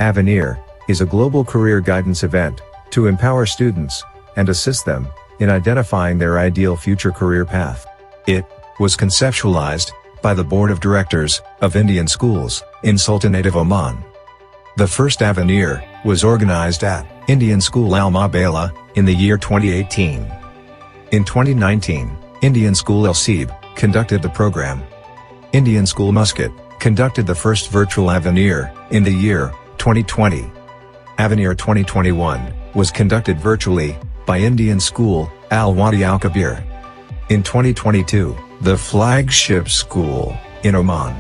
Avenir is a global career guidance event to empower students and assist them in identifying their ideal future career path. It was conceptualized by the Board of Directors of Indian Schools in Sultanate of Oman. The first Avenir was organized at Indian School Al Mabala in the year 2018. In 2019, Indian School El Seeb conducted the program. Indian School Muscat conducted the first virtual Avenir in the year 2020. Avenir 2021 was conducted virtually by Indian School Al Wadi Al Kabir. In 2022, the flagship school in Oman.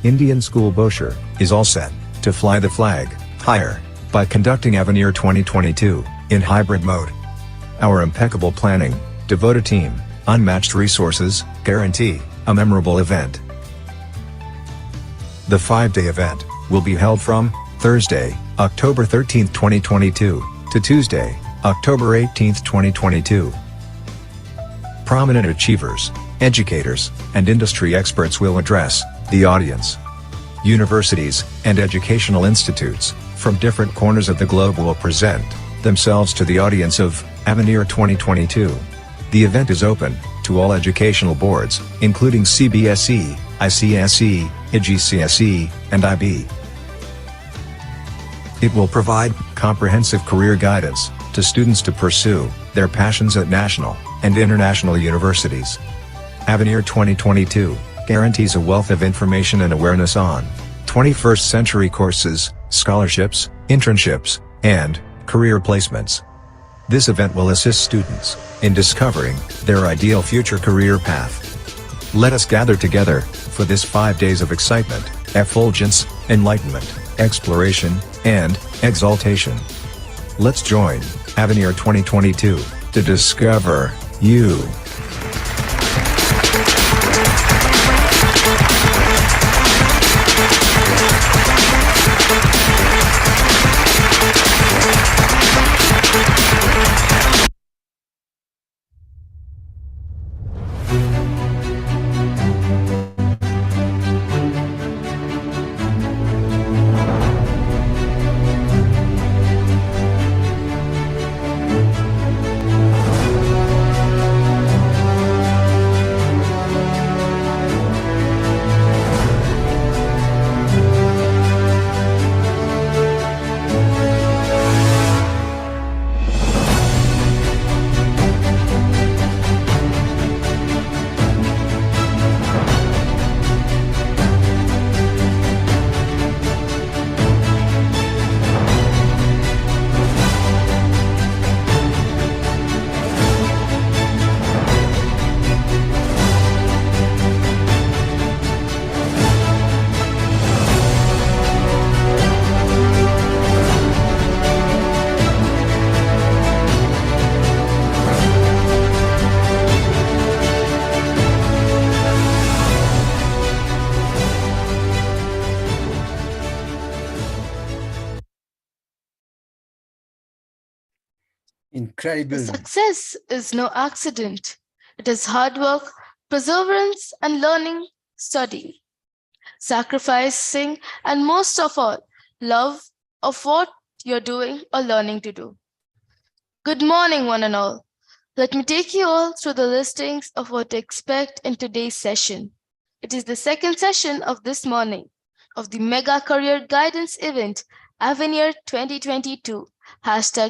Indian School Bosher is all set to fly the flag higher by conducting Avenir 2022 in hybrid mode. Our impeccable planning, devoted team, unmatched resources guarantee a memorable event. The 5-day event will be held from Thursday, October 13, 2022 to Tuesday, October 18, 2022. Prominent achievers, educators, and industry experts will address the audience. Universities and educational institutes from different corners of the globe will present themselves to the audience of Avenir 2022. The event is open to all educational boards, including CBSE, ICSE, IGCSE, and IB. It will provide comprehensive career guidance to students to pursue their passions at national and international universities. Avenir 2022 guarantees a wealth of information and awareness on 21st century courses, scholarships, internships, and career placements. This event will assist students in discovering their ideal future career path. Let us gather together for this 5 days of excitement, effulgence, enlightenment, exploration, and exaltation. Let's join Avenir 2022 to discover you. Incredible. Success is no accident. It is hard work, perseverance, and learning, studying, sacrificing, and most of all, love of what you're doing or learning to do. Good morning, one and all. Let me take you all through the listings of what to expect in today's session. It is the second session of this morning of the Mega Career Guidance Event, Avenir 2022,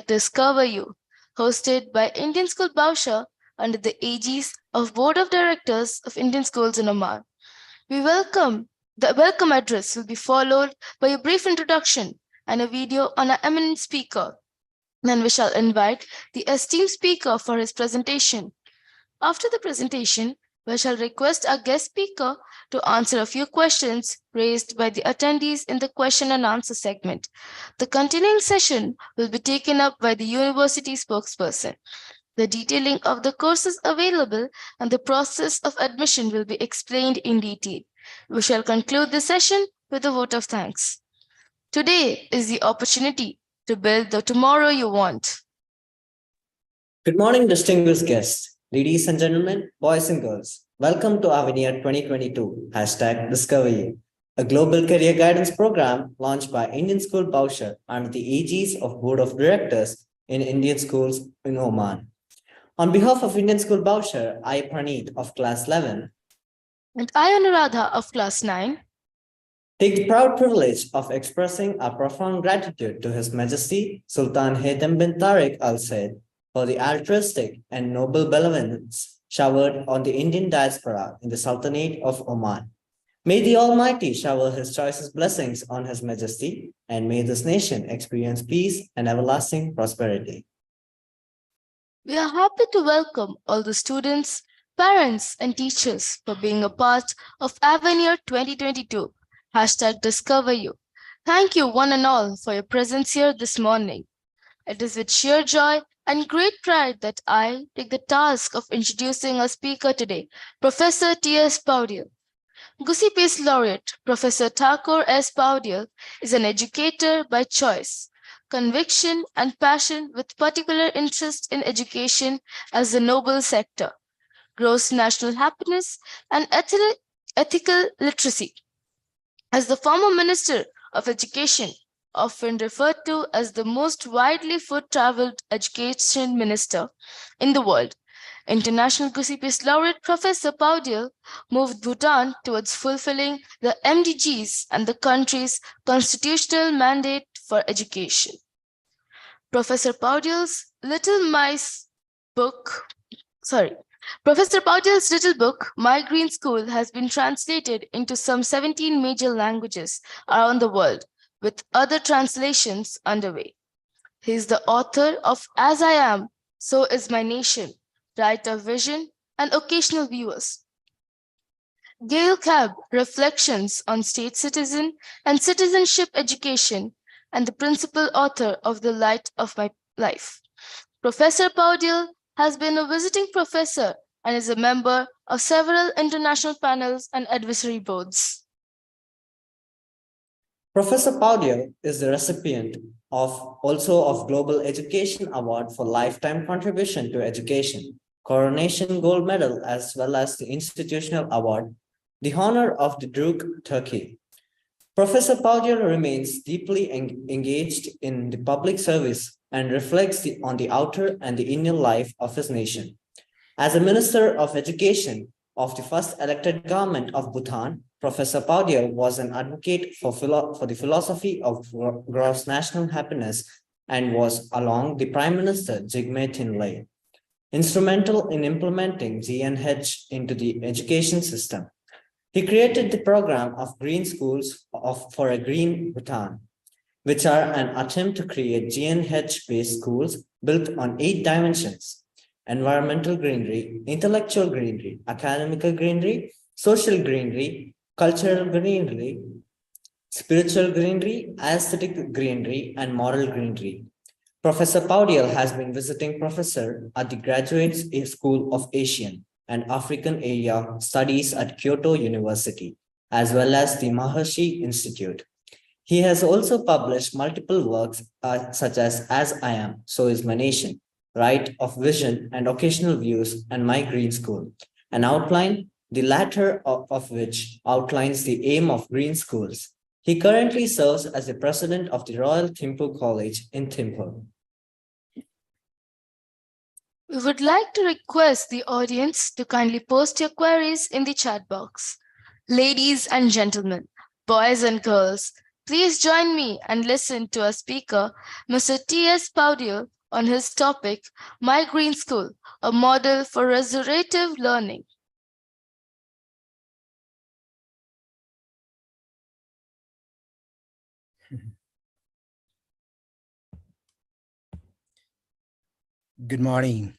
#Discover You, hosted by Indian School Bausha under the aegis of Board of Directors of Indian Schools in Oman. The welcome address will be followed by a brief introduction and a video on an eminent speaker. Then we shall invite the esteemed speaker for his presentation. After the presentation, we shall request our guest speaker to answer a few questions raised by the attendees in the question and answer segment. The continuing session will be taken up by the university spokesperson. The detailing of the courses available and the process of admission will be explained in detail. We shall conclude the session with a vote of thanks. Today is the opportunity to build the tomorrow you want. Good morning, distinguished guests, ladies and gentlemen, boys and girls. Welcome to Avenir 2022, Discover You, a global career guidance program launched by Indian School Bowsher under the aegis of Board of Directors in Indian Schools in Oman. On behalf of Indian School Bowsher, I, Praneet of Class 11, And I, Anuradha of Class 9, take the proud privilege of expressing our profound gratitude to His Majesty Sultan Haytham bin Tariq Al Said for the altruistic and noble benevolence showered on the Indian diaspora in the Sultanate of Oman. May the Almighty shower His choicest blessings on His Majesty, and may this nation experience peace and everlasting prosperity. we are happy to welcome all the students, parents, and teachers for being a part of Avenir 2022. Discover You. Thank you, one and all, for your presence here this morning. It is with sheer joy and great pride that I take the task of introducing our speaker today, Professor T.S Powdyel. Gussie Peace Laureate Professor Thakur S. Powdyel is an educator by choice, conviction, and passion with particular interest in education as the noble sector, gross national happiness, and ethical literacy. As the former Minister of Education, often referred to as the most widely foot-traveled education minister in the world, International Gussie Peace Laureate Professor Powdyel moved Bhutan towards fulfilling the MDGs and the country's constitutional mandate for education. Professor Powdyel's Little book, My Green School, has been translated into some 17 major languages around the world, with other translations underway. He is the author of As I Am, So Is My Nation, Right of Vision, and Occasional Viewers. Gail Cab, Reflections on State Citizen and Citizenship Education, and the principal author of The Light of My Life. Professor Powdyel has been a visiting professor and is a member of several international panels and advisory boards. Professor Powdyel is the recipient of Global Education Award for Lifetime Contribution to Education, Coronation Gold Medal, as well as the Institutional Award, the honor of the Duke, Turkey. Professor Powdyel remains deeply engaged in the public service and reflects on the outer and the inner life of his nation. As a Minister of Education of the first elected government of Bhutan, Professor Powdyel was an advocate for the philosophy of gross national happiness and was, along the Prime Minister Jigme Thinlay, instrumental in implementing GNH into the education system. He created the program of Green Schools for a Green Bhutan, which are an attempt to create GNH-based schools built on 8 dimensions: environmental greenery, intellectual greenery, academical greenery, social greenery, cultural greenery, spiritual greenery, aesthetic greenery, and moral greenery. Professor Powdyel has been visiting professor at the Graduate School of Asian and African Area Studies at Kyoto University, as well as the Maharishi Institute. He has also published multiple works such as I Am, So Is My Nation, Right of Vision and Occasional Views, and My Green School, an outline, the latter of which outlines the aim of Green Schools. He currently serves as the president of the Royal Thimphu College in Thimphu. We would like to request the audience to kindly post your queries in the chat box. Ladies and gentlemen, boys and girls, please join me and listen to our speaker, Mr. T.S. Powdyel, on his topic, My Green School, a model for restorative learning. Good morning.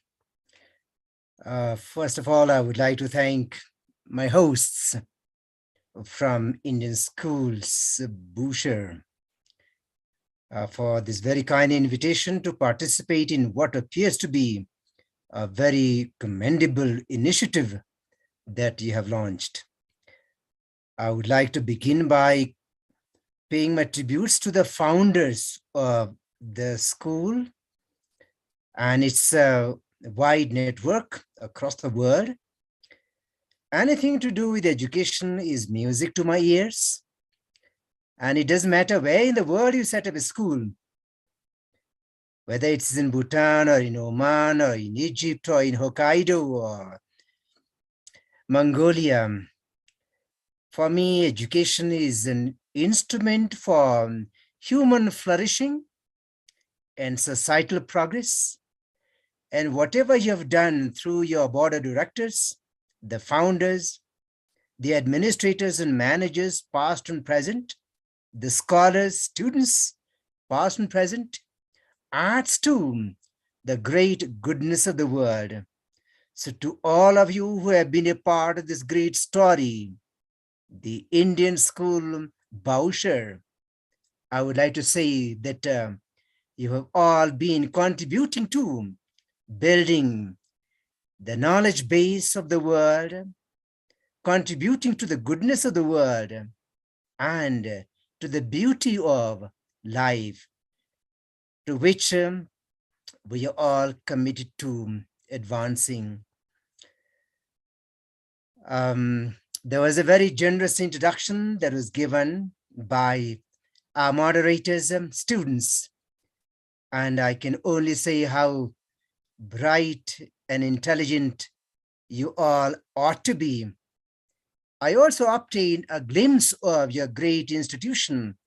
First of all, I would like to thank my hosts from Indian Schools, Bowsher, for this very kind invitation to participate in what appears to be a very commendable initiative that you have launched. I would like to begin by paying my tributes to the founders of the school and its wide network across the world. Anything to do with education is music to my ears. And it doesn't matter where in the world you set up a school, whether it's in Bhutan or in Oman or in Egypt or in Hokkaido or Mongolia. For me, education is an instrument for human flourishing and societal progress. And whatever you have done through your board of directors, the founders, the administrators and managers, past and present, the scholars, students, past and present, adds to the great goodness of the world. So to all of you who have been a part of this great story, the Indian school Bowser, I would like to say that you have all been contributing to building the knowledge base of the world, contributing to the goodness of the world, and to the beauty of life, to which we are all committed to advancing. There was a very generous introduction that was given by our moderators, students, and I can only say how bright and intelligent you all ought to be. I also obtained a glimpse of your great institution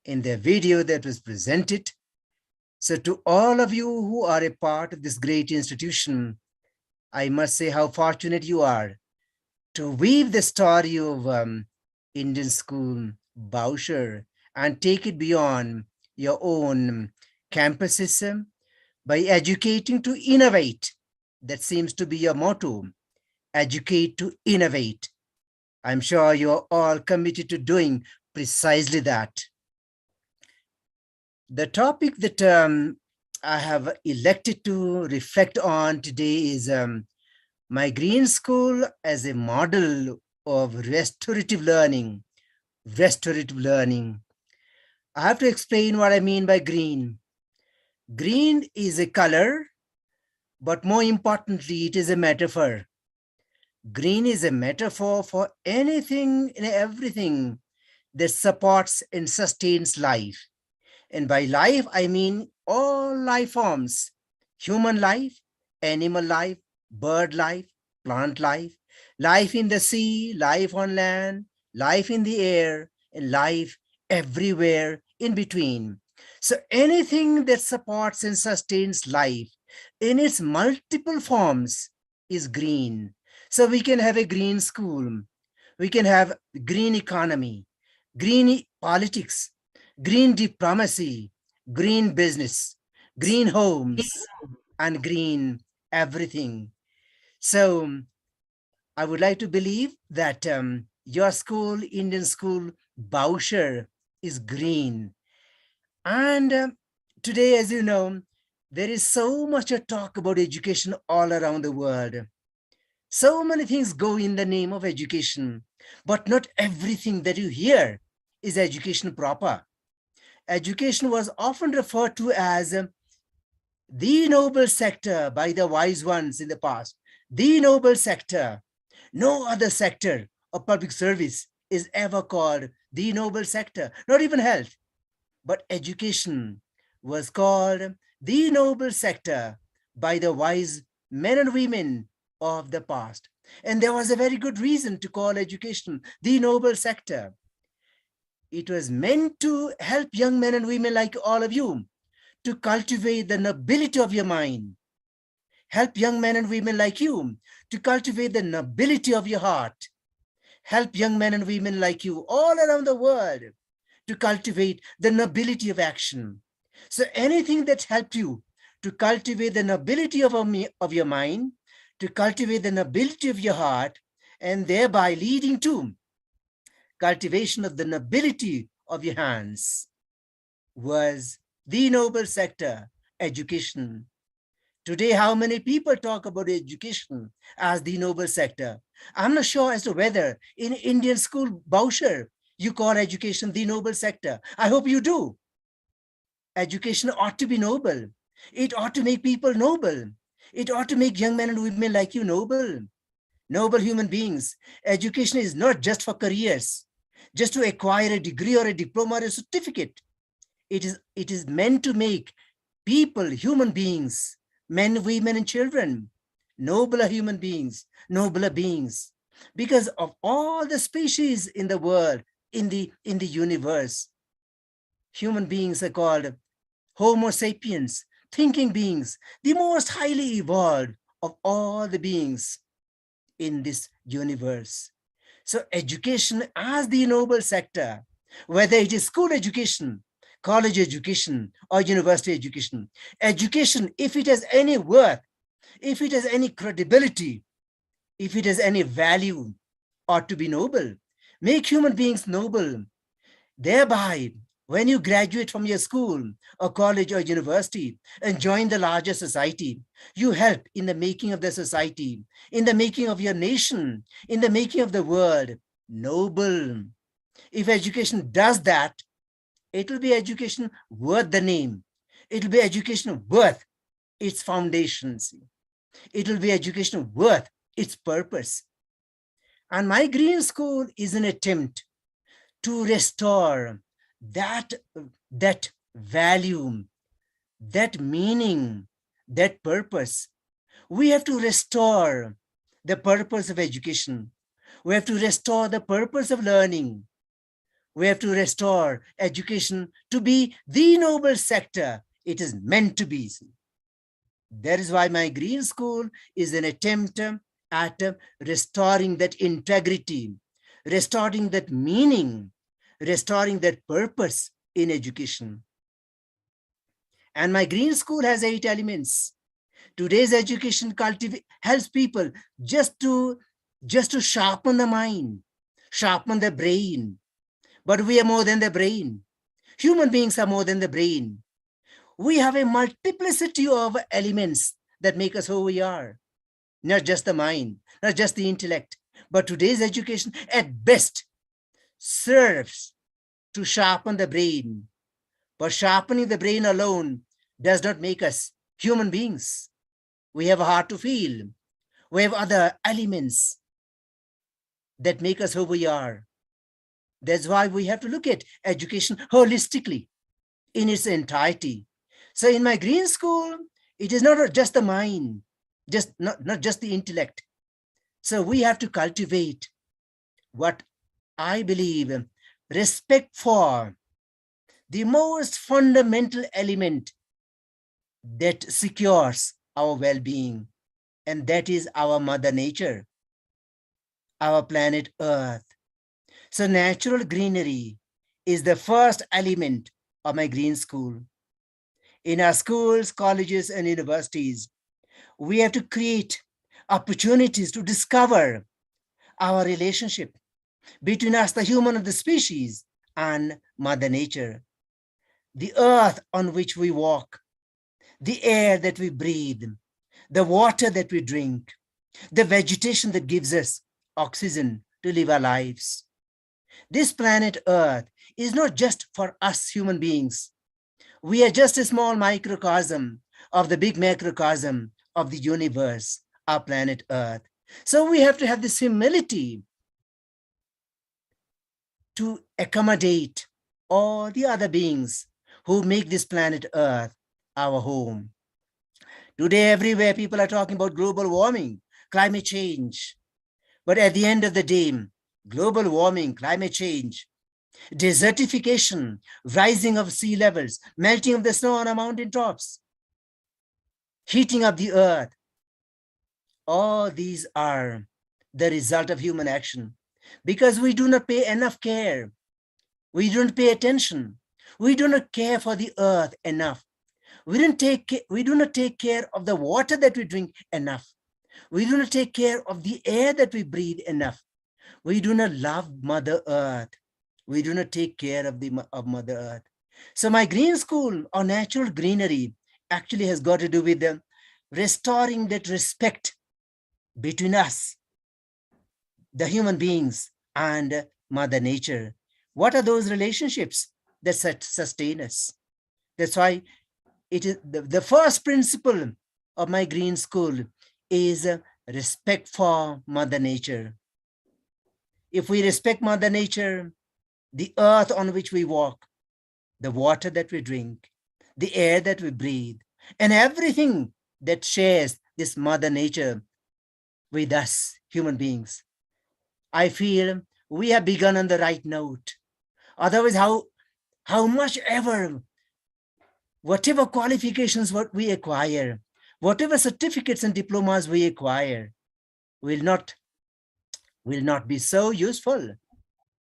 in the video that was presented. So to all of you who are a part of this great institution, I must say how fortunate you are to weave the story of Indian school Bowser and take it beyond your own campuses by educating to innovate. That seems to be your motto, educate to innovate. I'm sure you're all committed to doing precisely that. The topic that I have elected to reflect on today is my green school as a model of restorative learning. Restorative learning. I have to explain what I mean by green. Green is a color, but more importantly, it is a metaphor. Green is a metaphor for anything and everything that supports and sustains life. And by life, I mean all life forms: human life, animal life, bird life, plant life, life in the sea, life on land, life in the air, and life everywhere in between. So anything that supports and sustains life in its multiple forms is green. So we can have a green school, we can have green economy, green politics, green diplomacy, green business, green homes, and green everything. So I would like to believe that your school, Indian school, Bowser, is green. And today, as you know, there is so much talk about education all around the world. So many things go in the name of education, but not everything that you hear is education proper. Education was often referred to as the noble sector by the wise ones in the past. The noble sector. No other sector of public service is ever called the noble sector, not even health. But education was called the noble sector by the wise men and women of the past. And there was a very good reason to call education the noble sector. It was meant to help young men and women like all of you to cultivate the nobility of your mind. Help young men and women like you to cultivate the nobility of your heart. Help young men and women like you all around the world to cultivate the nobility of action. So anything that helped you to cultivate the nobility of your mind, to cultivate the nobility of your heart, and thereby leading to cultivation of the nobility of your hands, was the noble sector, education. Today, how many people talk about education as the noble sector? I'm not sure as to whether in Indian school, Bowser, you call education the noble sector. I hope you do. Education ought to be noble. It ought to make people noble. It ought to make young men and women like you noble, noble human beings. Education is not just for careers, just to acquire a degree or a diploma or a certificate. It is meant to make people, human beings, men, women, and children, nobler human beings, nobler beings. Because of all the species in the world, in the universe, human beings are called Homo sapiens, thinking beings, the most highly evolved of all the beings in this universe. So education as the noble sector, whether it is school education, college education, or university education, education, if it has any worth, if it has any credibility, if it has any value, ought to be noble. Make human beings noble. Thereby, when you graduate from your school or college or university and join the larger society, you help in the making of the society, in the making of your nation, in the making of the world noble. If education does that, it will be education worth the name. It will be education worth its foundations. It will be education worth its purpose. And my green school is an attempt to restore that value, that meaning, that purpose. We have to restore the purpose of education. We have to restore the purpose of learning. We have to restore education to be the noble sector it is meant to be. That is why my green school is an attempt at restoring that integrity, restoring that meaning, restoring that purpose in education. And my green school has 8 elements. Today's education helps people just to sharpen the mind, sharpen the brain. But we are more than the brain. Human beings are more than the brain. We have a multiplicity of elements that make us who we are. Not just the mind, not just the intellect, but today's education at best serves to sharpen the brain. But sharpening the brain alone does not make us human beings. We have a heart to feel. We have other elements that make us who we are. That's why we have to look at education holistically in its entirety. So in my green school, it is not just the mind, not just the intellect. So we have to cultivate what I believe respect for the most fundamental element that secures our well-being, and that is our mother nature, our planet Earth. So natural greenery is the first element of my green school. In our schools, colleges, and universities, we have to create opportunities to discover our relationship between us, the human of the species, and Mother Nature, the earth on which we walk, the air that we breathe, the water that we drink, the vegetation that gives us oxygen to live our lives. This planet Earth is not just for us human beings. We are just a small microcosm of the big macrocosm of the universe, our planet Earth. So we have to have this humility to accommodate all the other beings who make this planet Earth our home. Today, everywhere people are talking about global warming, climate change. But at the end of the day, global warming, climate change, desertification, rising of sea levels, melting of the snow on our mountain tops, heating up the earth, all these are the result of human action because we do not pay enough care. We don't pay attention. We do not care for the earth enough. We do not take care of the water that we drink enough. We do not take care of the air that we breathe enough. We do not love Mother Earth. We do not take care of Mother Earth. So my green school or natural greenery actually has got to do with restoring that respect between us, the human beings, and Mother Nature. What are those relationships that sustain us? That's why it is the first principle of my green school is respect for Mother Nature. If we respect Mother Nature, the earth on which we walk, the water that we drink, the air that we breathe, and everything that shares this Mother Nature with us, human beings, I feel we have begun on the right note. Otherwise, how much ever, whatever qualifications what we acquire, whatever certificates and diplomas we acquire, will not be so useful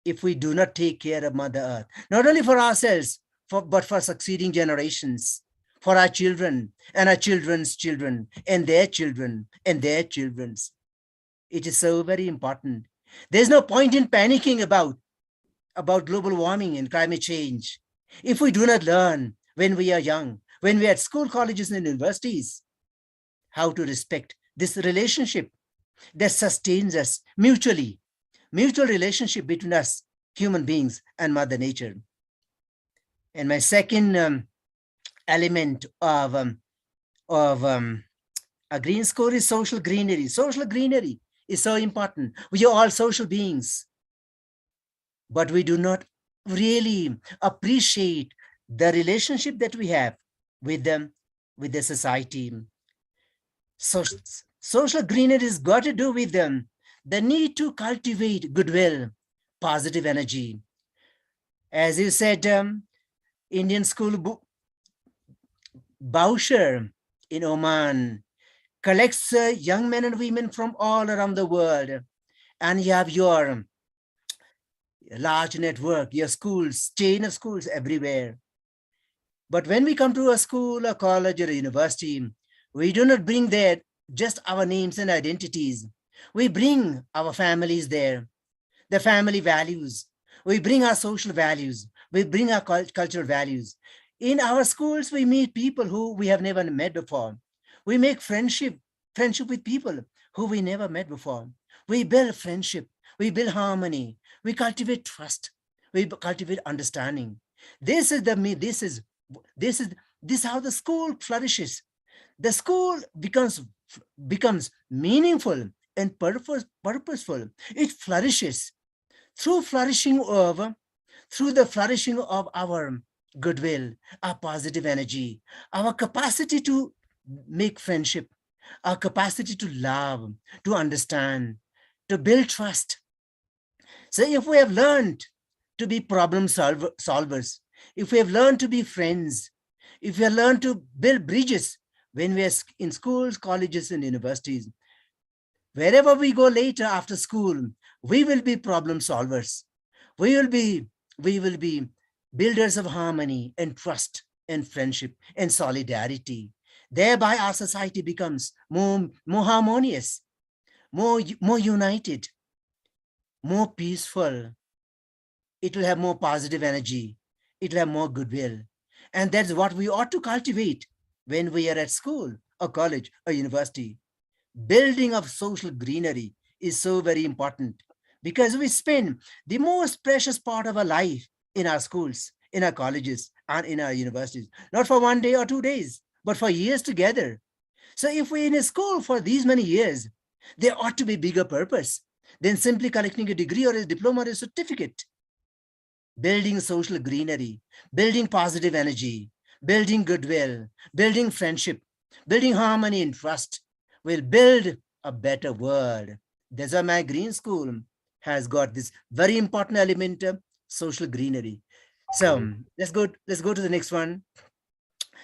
if we do not take care of Mother Earth, not only for ourselves, but for succeeding generations, for our children and our children's children and their children and their children's. It is so very important. There's no point in panicking about global warming and climate change if we do not learn when we are young, when we are at school, colleges, and universities, how to respect this relationship that sustains us mutually, mutual relationship between us, human beings, and Mother Nature. And my second element of a green score is social greenery. Social greenery is so important. We are all social beings, but we do not really appreciate the relationship that we have with them, with the society. So social greenery has got to do with the need to cultivate goodwill, positive energy. As you said, Indian school Boucher in Oman collects young men and women from all around the world, and you have your large network, your schools, chain of schools everywhere. But when we come to a school, a college, or a university, we do not bring there just our names and identities. We bring our families there, the family values. We bring our social values. We bring our cultural values. In our schools, we meet people who we have never met before. We make friendship with people who we never met before. We build friendship. We build harmony. We cultivate trust. We cultivate understanding. This is how the school flourishes. The school becomes meaningful and purposeful. It flourishes through the flourishing of our goodwill, our positive energy, our capacity to make friendship, our capacity to love, to understand, to build trust. So if we have learned to be problem solvers, if we have learned to be friends, if we have learned to build bridges when we are in schools, colleges, and universities, wherever we go later after school, we will be problem solvers. We will be builders of harmony and trust and friendship and solidarity. Thereby our society becomes more harmonious, more united, more peaceful. It will have more positive energy. It will have more goodwill. And that's what we ought to cultivate when we are at school, or college, or university. Building of social greenery is so very important, because we spend the most precious part of our life in our schools, in our colleges, and in our universities, not for 1 day or 2 days, but for years together. So if we're in a school for these many years, there ought to be bigger purpose than simply collecting a degree or a diploma or a certificate. Building social greenery, building positive energy, building goodwill, building friendship, building harmony and trust will build a better world. That's why my green school has got this very important element of social greenery. So let's go to the next one.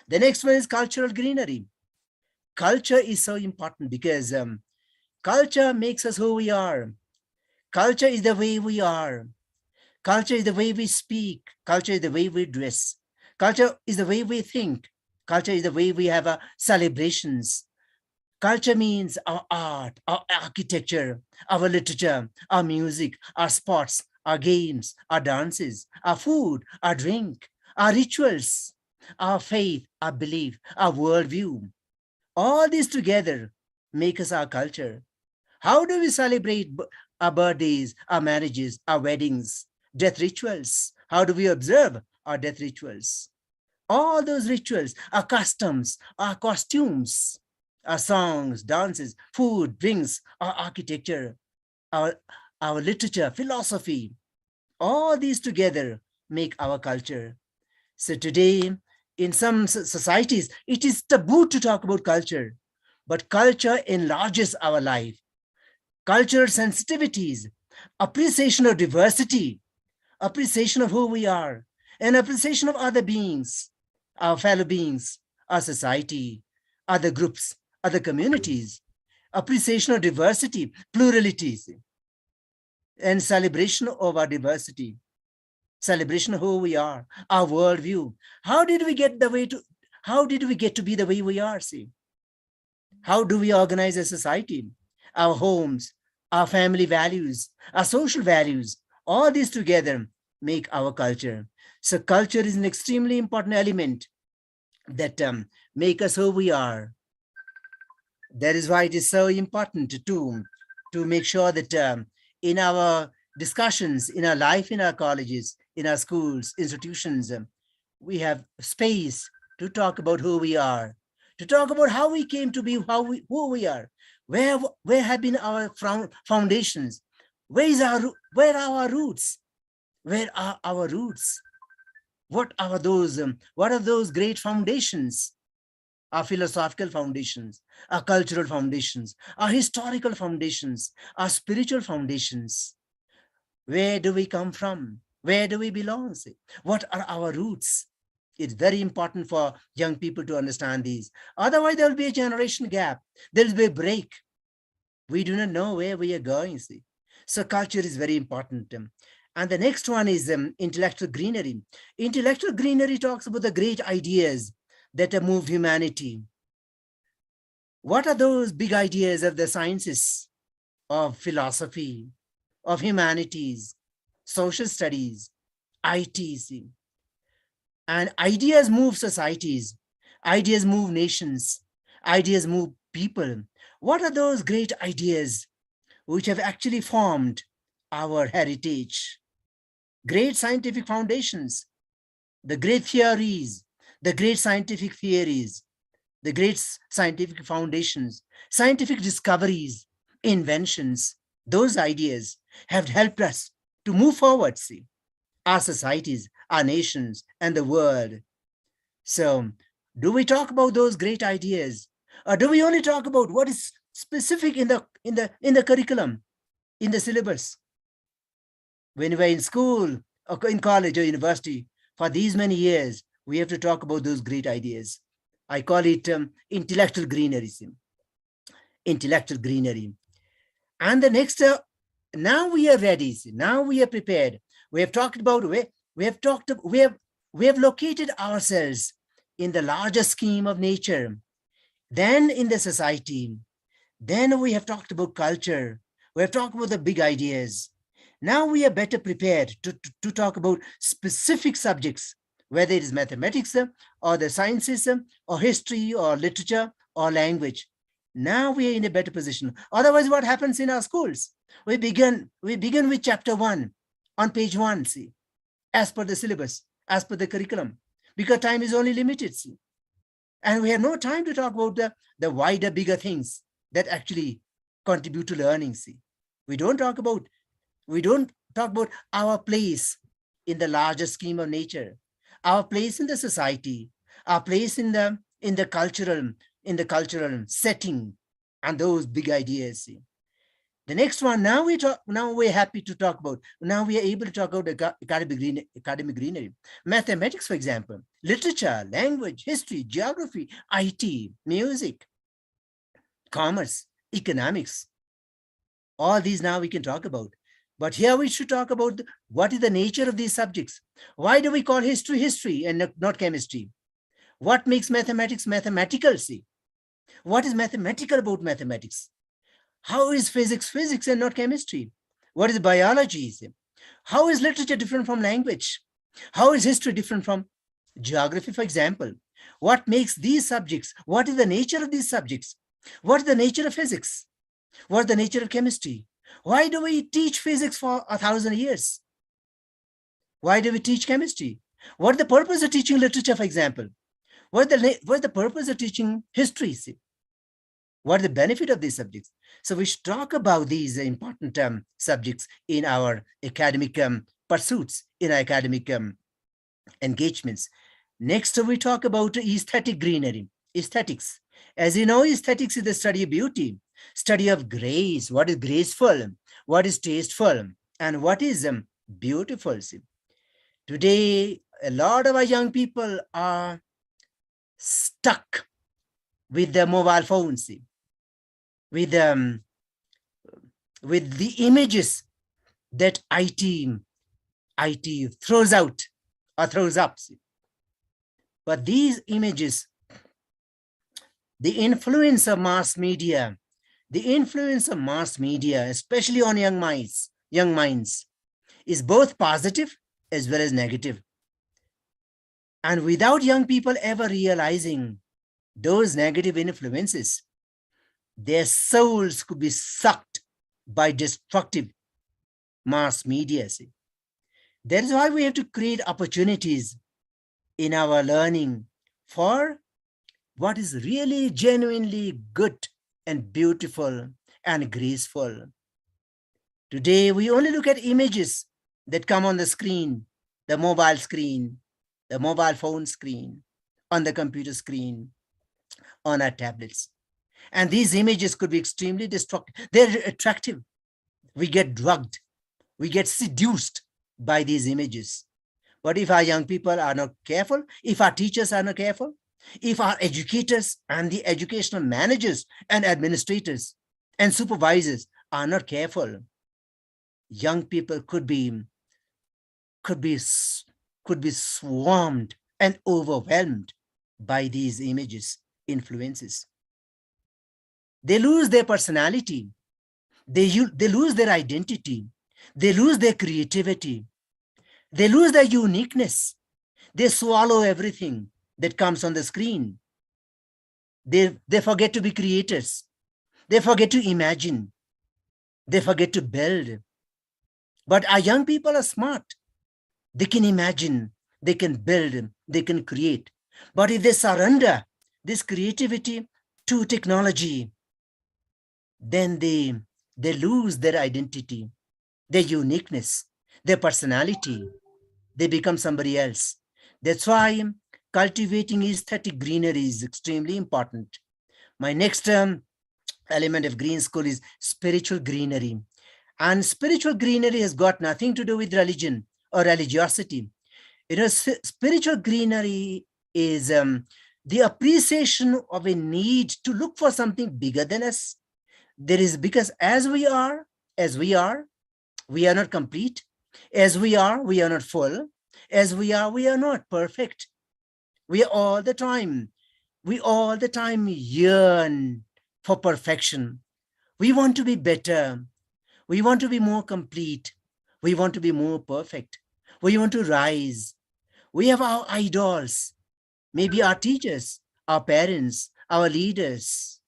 The next one is cultural greenery. Culture is so important because culture makes us who we are. Culture is the way we are. Culture is the way we speak. Culture is the way we dress. Culture is the way we think. Culture is the way we have celebrations. Culture means our art, our architecture, our literature, our music, our sports, our games, our dances, our food, our drink, our rituals, our faith, our belief, our worldview. All these together make us our culture. How do we celebrate our birthdays, our marriages, our weddings, death rituals? How do we observe our death rituals? All those rituals, our customs, our costumes, our songs, dances, food, drinks, our architecture, our, our literature, philosophy, all these together make our culture. So today, in some societies, it is taboo to talk about culture, but culture enlarges our life. Cultural sensitivities, appreciation of diversity, appreciation of who we are, and appreciation of other beings, our fellow beings, our society, other groups, other communities, appreciation of diversity, pluralities, and celebration of our diversity, celebration of who we are, our worldview. How did we get to be the way we are? See, how do we organize a society? Our homes, our family values, our social values, all these together make our culture. So culture is an extremely important element that make us who we are. That is why it is so important to make sure that in our discussions, in our life, in our colleges, in our schools, institutions, we have space to talk about who we are, to talk about how we came to be, who we are, where have been our foundations, where are our roots, where are our roots, what are those great foundations, our philosophical foundations, our cultural foundations, our historical foundations, our spiritual foundations. Where do we come from? Where do we belong? What are our roots? It's very important for young people to understand these. Otherwise, there will be a generation gap. There will be a break. We do not know where we are going. So culture is very important. And the next one is intellectual greenery. Intellectual greenery talks about the great ideas that have moved humanity. What are those big ideas of the sciences, of philosophy, of humanities, social studies, IT? And ideas move societies, ideas move nations, ideas move people. What are those great ideas which have actually formed our heritage? Great scientific foundations, the great theories, the great scientific theories, the great scientific foundations, scientific discoveries, inventions, those ideas have helped us to move forward, our societies, our nations, and the world. So, do we talk about those great ideas, or do we only talk about what is specific in the curriculum, in the syllabus? When we were in school, or in college or university, for these many years, we have to talk about those great ideas. I call it intellectual greenery. Intellectual greenery. And the next, now we are ready. Now we are prepared. We have talked about, we have located ourselves in the larger scheme of nature, then in the society. Then we have talked about culture. We have talked about the big ideas. Now we are better prepared to talk about specific subjects, whether it is mathematics or the sciences or history or literature or language. Now we are in a better position. Otherwise, what happens in our schools? We begin with chapter 1 on page 1, as per the syllabus, as per the curriculum, because time is only limited, and we have no time to talk about the wider, bigger things that actually contribute to learning. We don't talk about our place in the larger scheme of nature, our place in the society, our place in the cultural setting, and those big ideas. The next one, now we're happy to talk about, now we are able to talk about academic greenery. Mathematics, for example, literature, language, history, geography, IT, music, commerce, economics. All these now we can talk about. But here we should talk about what is the nature of these subjects. Why do we call history history and not chemistry? What makes mathematics mathematical? What is mathematical about mathematics? How is physics physics and not chemistry? What is biology? How is literature different from language? How is history different from geography, for example? What makes these subjects? What is the nature of these subjects? What is the nature of physics? What is the nature of chemistry? Why do we teach physics for 1,000 years? Why do we teach chemistry? What is the purpose of teaching literature, for example? What is the purpose of teaching history? What is the benefit of these subjects? So we should talk about these important subjects in our academic pursuits, in our academic engagements. Next, we talk about aesthetic greenery, aesthetics. As you know, aesthetics is the study of beauty, study of grace, what is graceful, what is tasteful, and what is beautiful. See, today, a lot of our young people are stuck with their mobile phones, see, with the images that IT throws out or throws up. See. But these images, the influence of mass media, especially on young minds, is both positive as well as negative. And without young people ever realizing those negative influences, their souls could be sucked by destructive mass media. See. That is why we have to create opportunities in our learning for what is really genuinely good and beautiful and graceful. Today, we only look at images that come on the screen, the mobile phone screen, on the computer screen, on our tablets. And these images could be extremely destructive. They're attractive. We get drugged. We get seduced by these images. But if our young people are not careful, if our teachers are not careful, if our educators and the educational managers and administrators and supervisors are not careful, young people could be swarmed and overwhelmed by these images, influences. They lose their personality. They lose their identity. They lose their creativity. They lose their uniqueness. They swallow everything that comes on the screen. They forget to be creators. They forget to imagine. They forget to build. But our young people are smart. They can imagine, they can build, they can create. But if they surrender this creativity to technology, then they lose their identity, their uniqueness, their personality. They become somebody else. That's why cultivating aesthetic greenery is extremely important. My next element of green school is spiritual greenery. And spiritual greenery has got nothing to do with religion or religiosity. You know, spiritual greenery is the appreciation of a need to look for something bigger than us. There is, because as we are, we are not complete. As we are not full. As we are not perfect. We all the time yearn for perfection. We want to be better. We want to be more complete. We want to be more perfect. We want to rise. We have our idols, maybe our teachers, our parents, our leaders,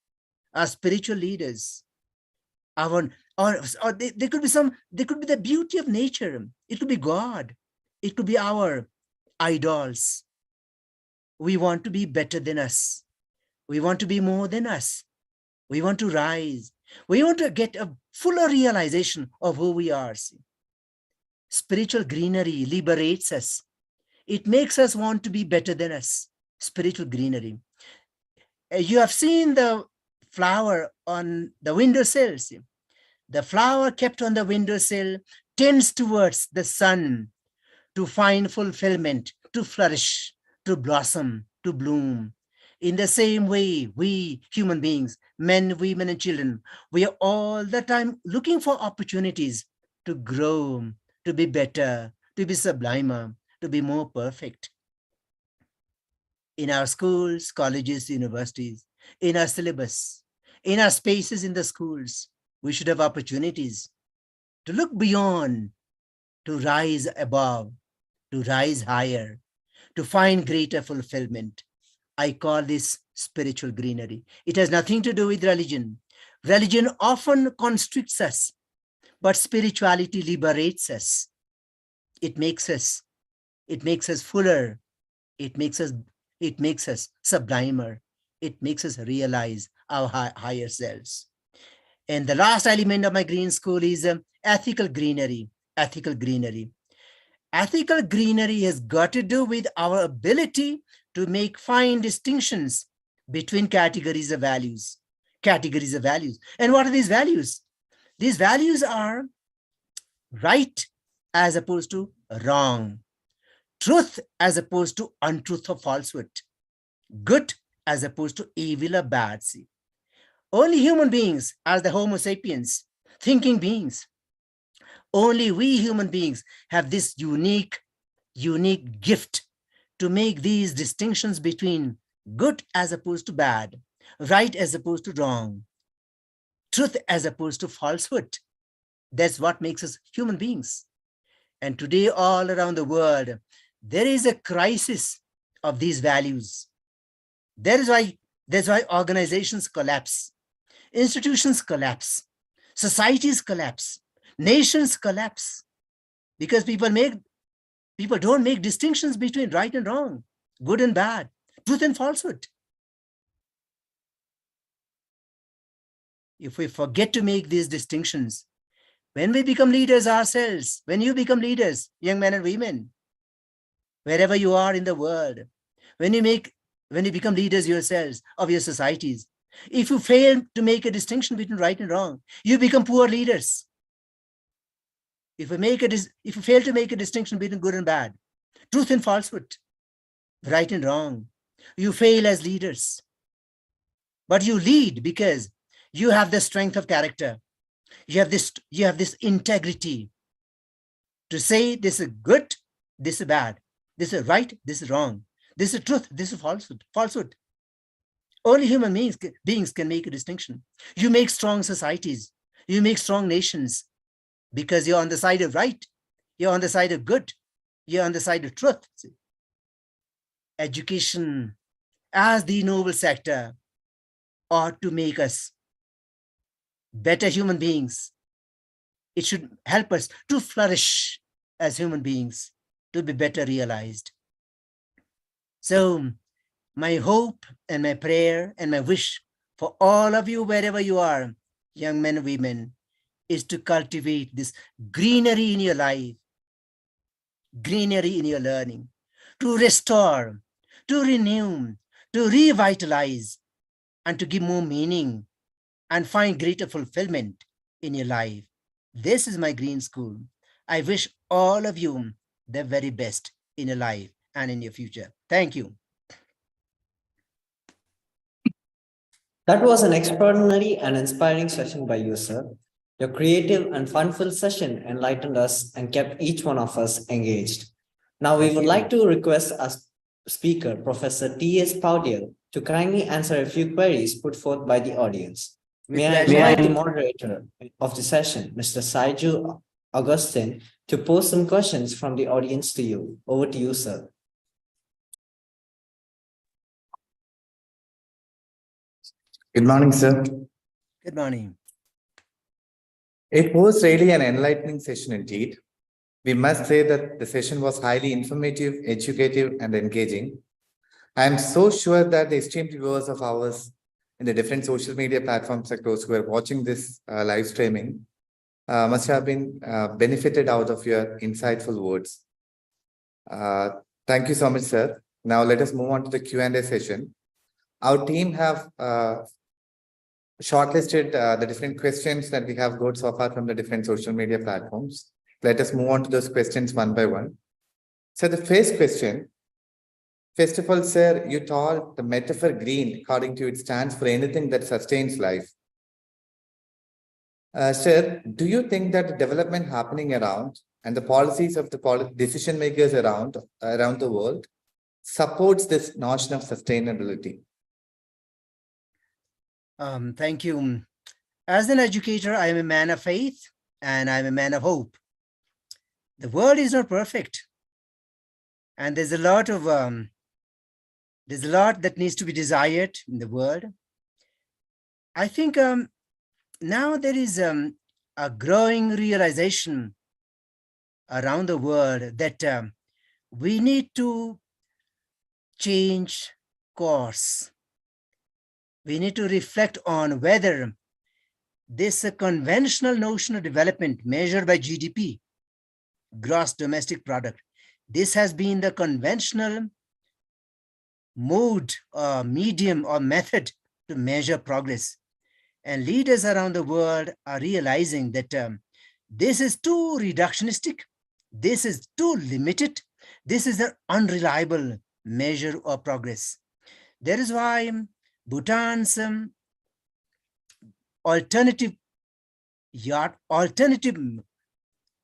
our spiritual leaders. Or there could be the beauty of nature. It could be God. It could be our idols. We want to be better than us. We want to be more than us. We want to rise. We want to get a fuller realization of who we are. Spiritual greenery liberates us. It makes us want to be better than us. Spiritual greenery. You have seen the flower on the windowsill. The flower kept on the windowsill tends towards the sun to find fulfillment, to flourish, to blossom, to bloom. In the same way, we human beings, men, women, and children, we are all the time looking for opportunities to grow, to be better, to be sublimer, to be more perfect. In our schools, colleges, universities, in our syllabus, in our spaces in the schools, we should have opportunities to look beyond, to rise above, to rise higher, to find greater fulfillment. I call this spiritual greenery. It has nothing to do with religion. Religion often constricts us, but spirituality liberates us. It makes us fuller. It makes us sublimer. It makes us realize our higher selves. And the last element of my green school is ethical greenery. Ethical greenery. Ethical greenery has got to do with our ability to make fine distinctions between categories of values. Categories of values. And what are these values? These values are right as opposed to wrong, truth as opposed to untruth or falsehood, good as opposed to evil or bad. See, only human beings, as the Homo sapiens, thinking beings, only we human beings have this unique gift to make these distinctions between good as opposed to bad, right as opposed to wrong, truth as opposed to falsehood. That's what makes us human beings. And today, all around the world, there is a crisis of these values. That's why organizations collapse, institutions collapse, societies collapse, nations collapse, because people don't make distinctions between right and wrong, good and bad, truth and falsehood. If we forget to make these distinctions, when we become leaders ourselves, when you become leaders, young men and women, wherever you are in the world, when you become leaders yourselves of your societies, if you fail to make a distinction between right and wrong, you become poor leaders. If you fail to make a distinction between good and bad, truth and falsehood, right and wrong, you fail as leaders. But you lead because you have the strength of character. You have this integrity to say this is good, this is bad, this is right, this is wrong, this is truth, this is falsehood. Only human beings can make a distinction. You make strong societies, you make strong nations, because you're on the side of right, you're on the side of good, you're on the side of truth. Education as the noble sector ought to make us better human beings. It should help us to flourish as human beings, to be better realized. So my hope and my prayer and my wish for all of you, wherever you are, young men and women, is to cultivate this greenery in your life, greenery in your learning, to restore, to renew, to revitalize, and to give more meaning and find greater fulfillment in your life. This is my green school. I wish all of you the very best in your life and in your future. Thank you. That was an extraordinary and inspiring session by you, sir. Your creative and fun-filled session enlightened us and kept each one of us engaged. Now we would like to request our speaker, Professor T.S Powdyel, to kindly answer a few queries put forth by the audience. May I invite the moderator of the session, Mr. Saiju Augustine, to pose some questions from the audience to you. Over to you, sir. Good morning, sir. Good morning. It was really an enlightening session indeed. We must say that the session was highly informative, educative, and engaging. I am so sure that the esteemed viewers of ours in the different social media platforms sectors who are watching this live streaming must have been benefited out of your insightful words. Thank you so much, sir. Now let us move on to the Q&A session. Our team have shortlisted the different questions that we have got so far from the different social media platforms. Let us move on to those questions one by one. So the first question, first of all, sir, you told the metaphor green, according to you, it stands for anything that sustains life. Sir, do you think that the development happening around and the policies of the decision makers around the world supports this notion of sustainability? Thank you. As an educator, I am a man of faith and I'm a man of hope. The world is not perfect, and there's a lot that needs to be desired in the world. I think now there is a growing realization around the world that we need to change course. we need to reflect on whether this conventional notion of development measured by GDP, gross domestic product, this has been the conventional mode or medium or method to measure progress. And leaders around the world are realizing that this is too reductionistic, this is too limited, this is an unreliable measure of progress. That is why Bhutan's alternative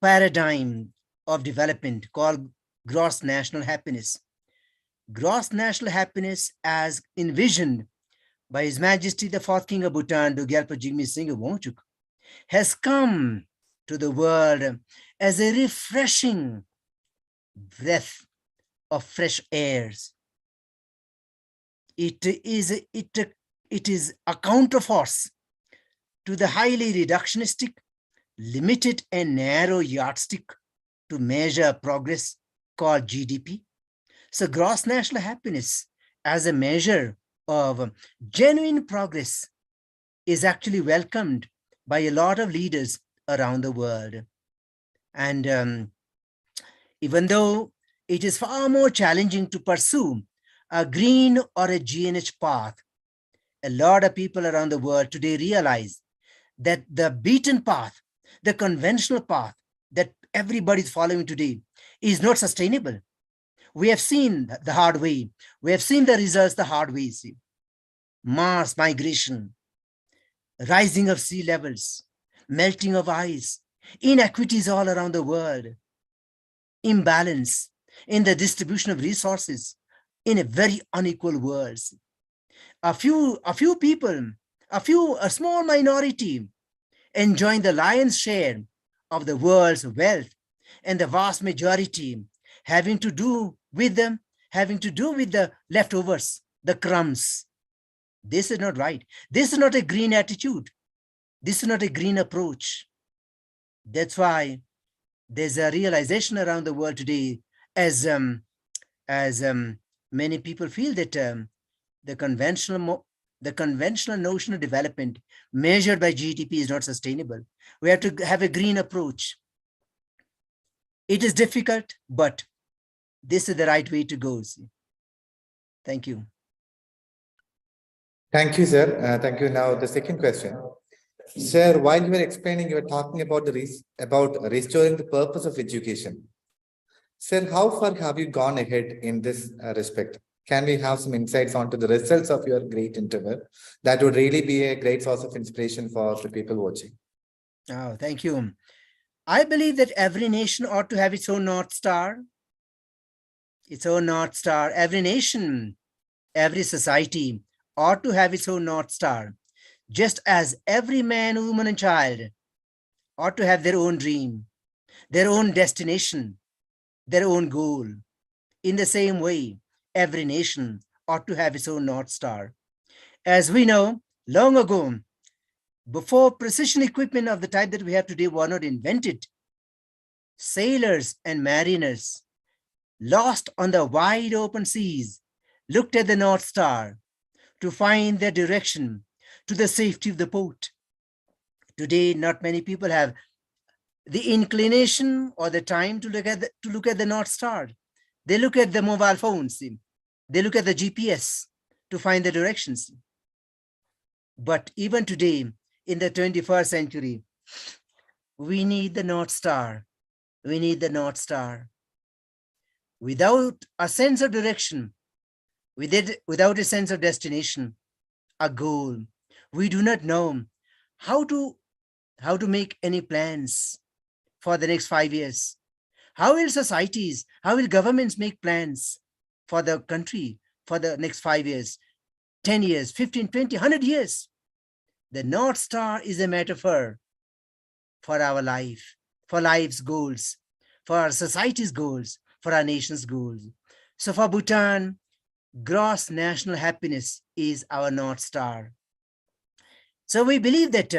paradigm of development called gross national happiness. Gross national happiness as envisioned by His Majesty the Fourth King of Bhutan, Gyalpo Jigme Singh Wangchuk, has come to the world as a refreshing breath of fresh airs. It is a counterforce to the highly reductionistic, limited and narrow yardstick to measure progress called GDP. So gross national happiness as a measure of genuine progress is actually welcomed by a lot of leaders around the world. And even though it is far more challenging to pursue a green or a GNH path, a lot of people around the world today realize that the beaten path, the conventional path that everybody's following today is not sustainable. We have seen the hard way. We have seen the results the hard way. See. Mass migration, rising of sea levels, melting of ice, inequities all around the world, imbalance in the distribution of resources in a very unequal world. A few people, a small minority enjoying the lion's share of the world's wealth, and the vast majority having to do with the leftovers, the crumbs. This is not right. This is not a green attitude. This is not a green approach. That's why there's a realization around the world today, as many people feel that the conventional notion of development measured by GDP is not sustainable. We have to have a green approach. It is difficult, but this is the right way to go. Thank you. Thank you, sir. Thank you. Now, the second question. Sir, while you were explaining, you were talking about about restoring the purpose of education. Sir, how far have you gone ahead in this respect? Can we have some insights onto the results of your great endeavor? That would really be a great source of inspiration for the people watching. Oh, thank you. I believe that every nation ought to have its own North Star. Its own North Star. Every nation, every society ought to have its own North Star. Just as every man, woman, and child ought to have their own dream, their own destination, their own goal. In the same way, every nation ought to have its own North Star. As we know, long ago, before precision equipment of the type that we have today were not invented, sailors and mariners lost on the wide open seas looked at the North Star to find their direction to the safety of the port. Today, not many people have the inclination or the time to look at the North Star. They look at the mobile phones. They look at the GPS to find the directions. But even today, in the 21st century, we need the North Star. We need the North Star. Without a sense of direction, without a sense of destination, a goal, we do not know how to make any plans for the next 5 years. How will societies, how will governments make plans for the country for the next 5 years, 10 years, 15, 20, 100 years? The North Star is a metaphor for our life, for life's goals, for our society's goals, for our nation's goals. So for Bhutan, gross national happiness is our North Star. So we believe that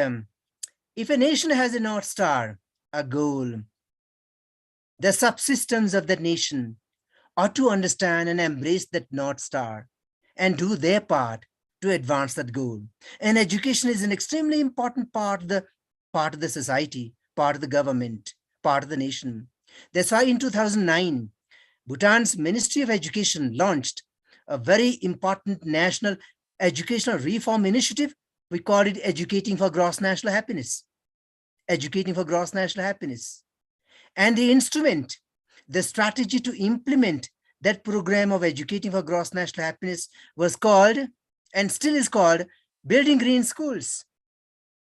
if a nation has a North Star, a goal, the subsystems of that nation ought to understand and embrace that North Star and do their part to advance that goal. And education is an extremely important part of the society, part of the government, part of the nation. That's why in 2009, Bhutan's Ministry of Education launched a very important national educational reform initiative. We called it Educating for Gross National Happiness. Educating for Gross National Happiness. And the instrument, the strategy to implement that program of Educating for Gross National Happiness was called, and still is called, Building Green Schools.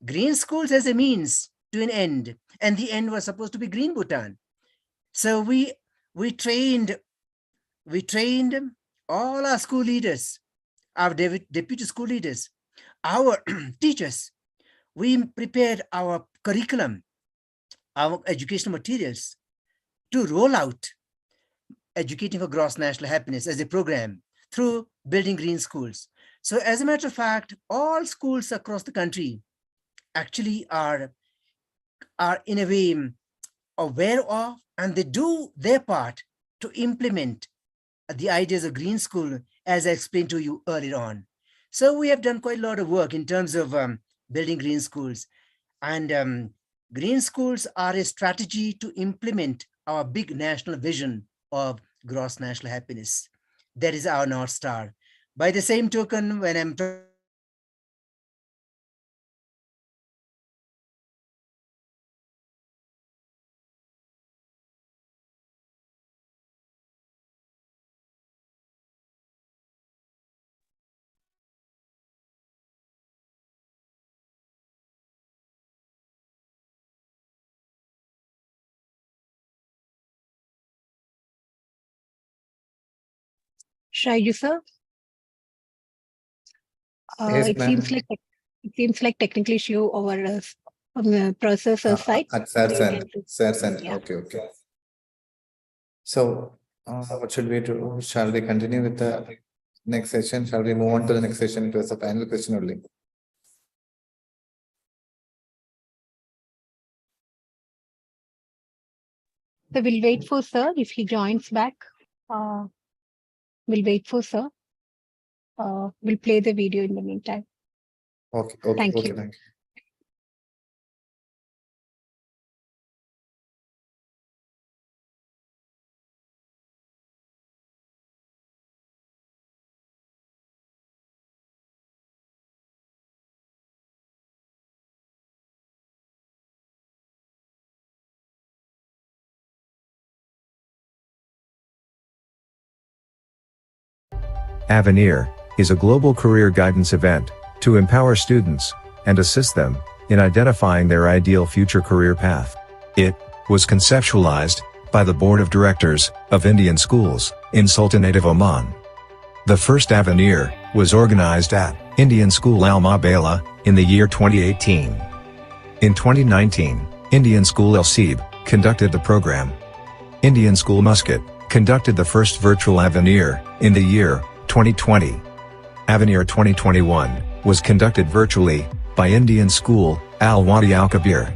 Green schools as a means to an end, and the end was supposed to be Green Bhutan. So we trained all our school leaders, our deputy school leaders, our teachers. We prepared our curriculum, our educational materials to roll out Educating for Gross National Happiness as a program through Building Green Schools. So as a matter of fact, all schools across the country actually are in a way aware of, and they do their part to implement the ideas of Green School, as I explained to you earlier on. So we have done quite a lot of work in terms of building green schools. And green schools are a strategy to implement our big national vision of gross national happiness. That is our North Star. By the same token, when I'm talking Shaiju sir, Yes, it ma'am. seems like technical issue over on the processor side. At Sir's You end. can- Sir's end. Yeah. Okay. So, what should we do? Shall we continue with the next session? Shall we move on to the next session? It was a final question only. So we'll wait for sir if he joins back. We'll wait for sir. We'll play the video in the meantime. Okay. Thank Okay. you. Thank you. Avenir is a global career guidance event to empower students and assist them in identifying their ideal future career path. It was conceptualized by the Board of Directors of Indian Schools in Sultanate of Oman. The first Avenir was organized at Indian School Al Mabala in the year 2018. In 2019, Indian School El Seeb conducted the program. Indian School Muscat conducted the first virtual Avenir in the year 2020. Avenir 2021 was conducted virtually by Indian School Al Wadi Al Kabir.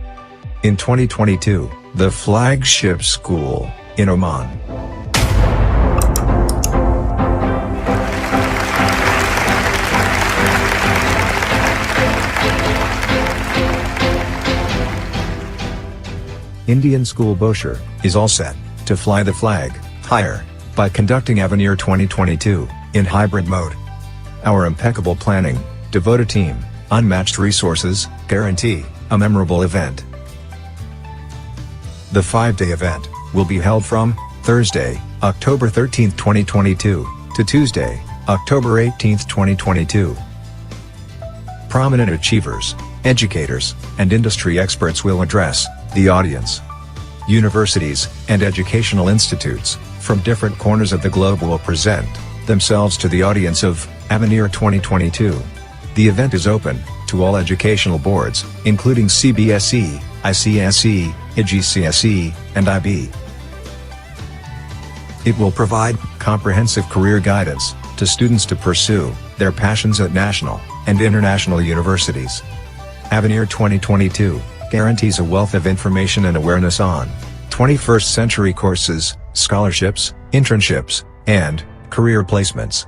In 2022, the flagship school in Oman. Indian School Bosher is all set to fly the flag higher by conducting Avenir 2022 in hybrid mode. Our impeccable planning, devoted team, unmatched resources guarantee a memorable event. The 5-day event will be held from Thursday, October 13, 2022 to Tuesday, October 18, 2022. Prominent achievers, educators, and industry experts will address the audience. Universities and educational institutes from different corners of the globe will present themselves to the audience of Avenir 2022. The event is open to all educational boards, including CBSE, ICSE, IGCSE, and IB. It will provide comprehensive career guidance to students to pursue their passions at national and international universities. Avenir 2022 guarantees a wealth of information and awareness on 21st century courses, scholarships, internships, and career placements.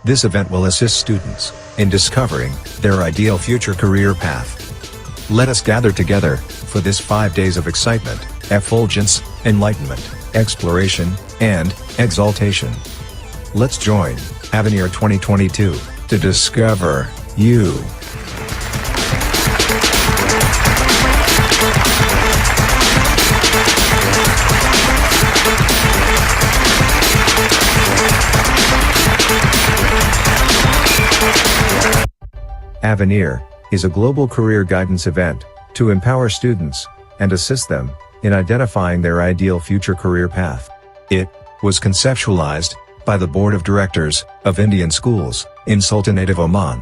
This event will assist students in discovering their ideal future career path. Let us gather together for this 5 days of excitement, effulgence, enlightenment, exploration, and exaltation. Let's join Avenir 2022 to discover you. Avenir is a global career guidance event to empower students and assist them in identifying their ideal future career path. It was conceptualized by the Board of Directors of Indian Schools in Sultanate of Oman.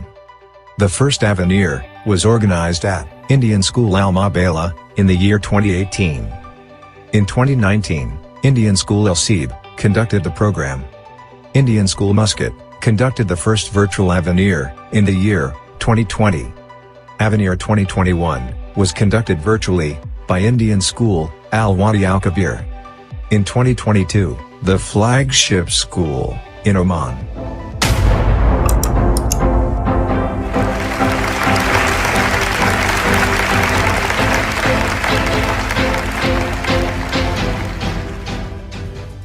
The first Avenir was organized at Indian School Al Mabala in the year 2018. In 2019, Indian School Al Seeb conducted the program. Indian School Muscat conducted the first virtual Avenir in the year 2020. Avenir 2021 was conducted virtually by Indian School Al Wadi Al Kabir. In 2022, the flagship school in Oman.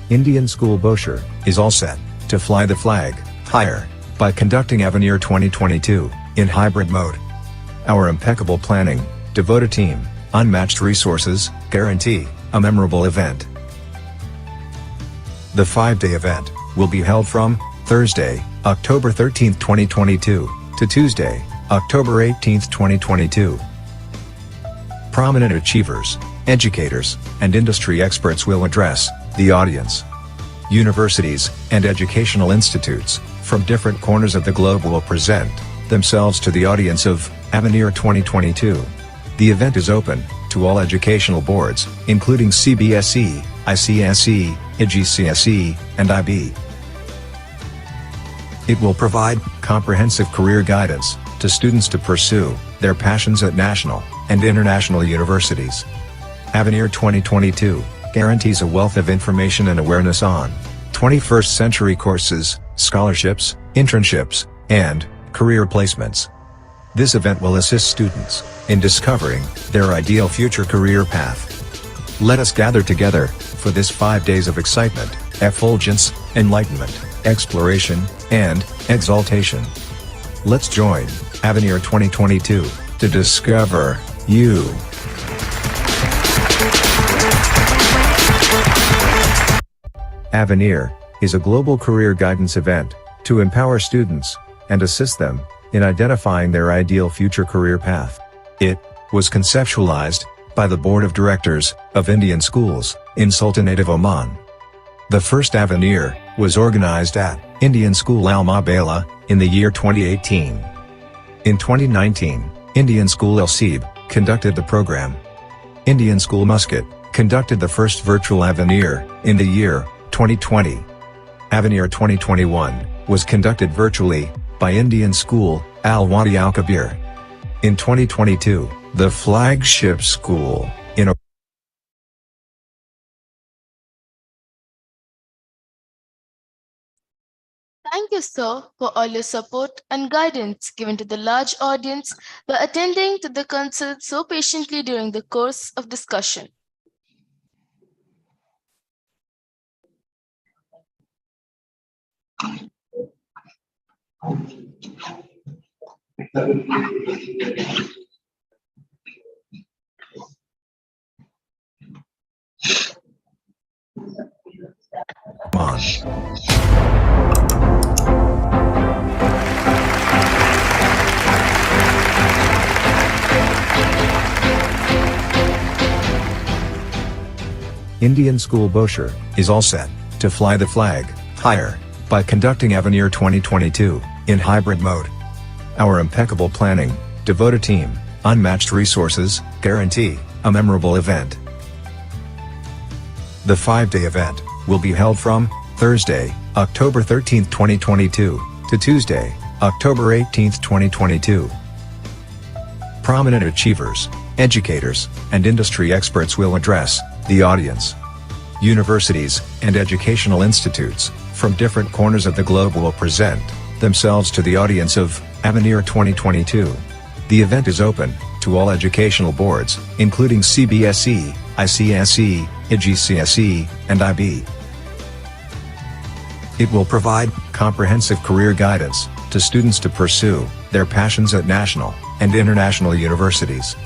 Indian School Bosher is all set to fly the flag higher by conducting Avenir 2022 in hybrid mode. Our impeccable planning, devoted team, unmatched resources guarantee a memorable event. The 5-day event will be held from Thursday, October 13, 2022 to Tuesday, October 18, 2022. Prominent achievers, educators, and industry experts will address the audience. Universities and educational institutes from different corners of the globe will present themselves to the audience of Avenir 2022. The event is open to all educational boards, including CBSE, ICSE, IGCSE, and IB. It will provide comprehensive career guidance to students to pursue their passions at national and international universities. Avenir 2022 guarantees a wealth of information and awareness on 21st century courses, scholarships, internships, and career placements. This event will assist students in discovering their ideal future career path. Let us gather together for this 5 days of excitement, effulgence, enlightenment, exploration, and exaltation. Let's join Avenir 2022 to discover you. Avenir is a global career guidance event to empower students and assist them in identifying their ideal future career path. It was conceptualized by the Board of Directors of Indian Schools in Sultanate of Oman. The first Avenir was organized at Indian School Al Mabala in the year 2018. In 2019, Indian School Al Seeb conducted the program. Indian School Muscat conducted the first virtual Avenir in the year 2020. Avenir 2021 was conducted virtually by Indian School Al Wadi Al Kabir. In 2022, the flagship school in Thank you, sir, for all your support and guidance given to the large audience by attending to the consult so patiently during the course of discussion. Indian School Bosher is all set to fly the flag higher by conducting Avenir 2022 in hybrid mode. Our impeccable planning, devoted team, unmatched resources guarantee a memorable event. The 5-day event will be held from Thursday, October 13, 2022 to Tuesday, October 18, 2022. Prominent achievers, educators, and industry experts will address the audience. Universities and educational institutes from different corners of the globe will present themselves to the audience of Avenir 2022. The event is open to all educational boards, including CBSE, ICSE, IGCSE, and IB. It will provide comprehensive career guidance to students to pursue their passions at national and international universities.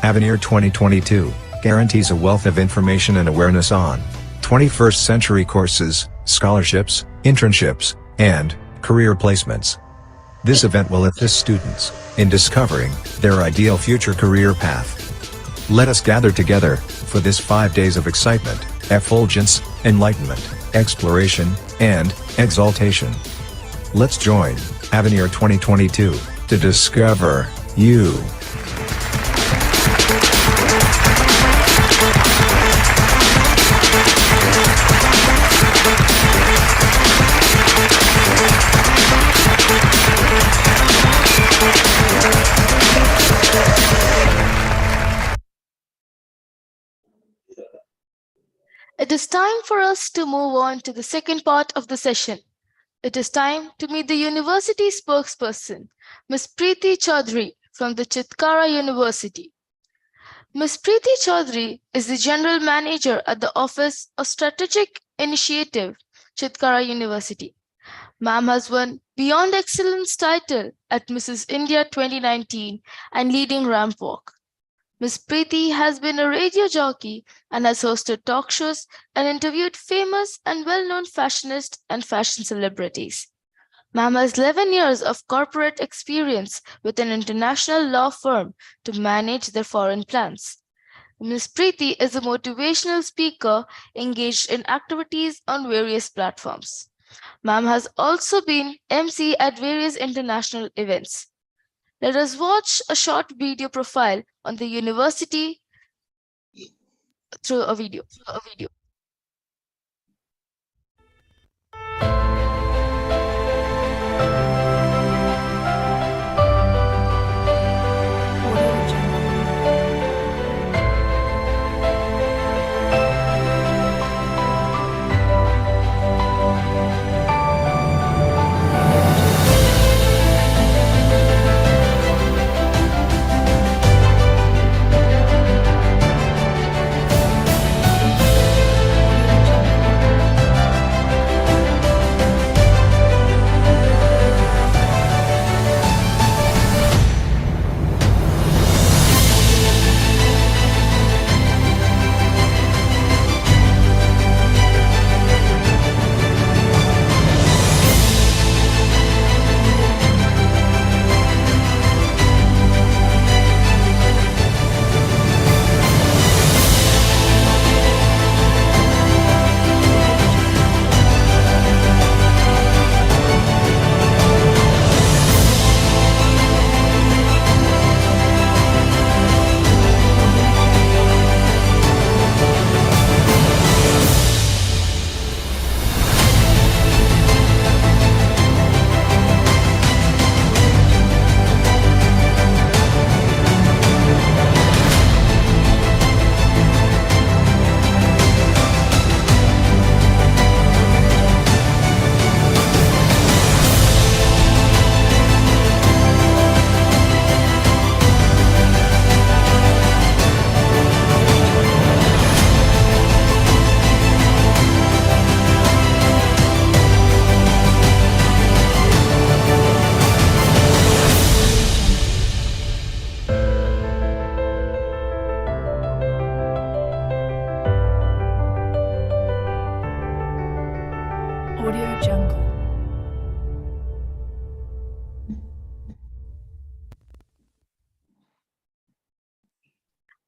Avenir 2022 guarantees a wealth of information and awareness on 21st century courses, scholarships, internships, and career placements. This event will assist students in discovering their ideal future career path. Let us gather together for this 5 days of excitement, effulgence, enlightenment, exploration, and exaltation. Let's join Avenir 2022 to discover you. It is time for us to move on to the second part of the session. It is time to meet the university spokesperson, MS.PRITI Chaudhary from the Chitkara University. MS.PRITI Chaudhary is the General Manager at the Office of Strategic Initiative, Chitkara University. Ma'am has won Beyond Excellence title at Mrs. India 2019 and Leading Ramp Walk. MS.PRITI has been a radio jockey and has hosted talk shows and interviewed famous and well-known fashionists and fashion celebrities. Ma'am has 11 years of corporate experience with an international law firm to manage their foreign plans. MS.PRITI is a motivational speaker engaged in activities on various platforms. Ma'am has also been MC at various international events. Let us watch a short video profile on the university through a video.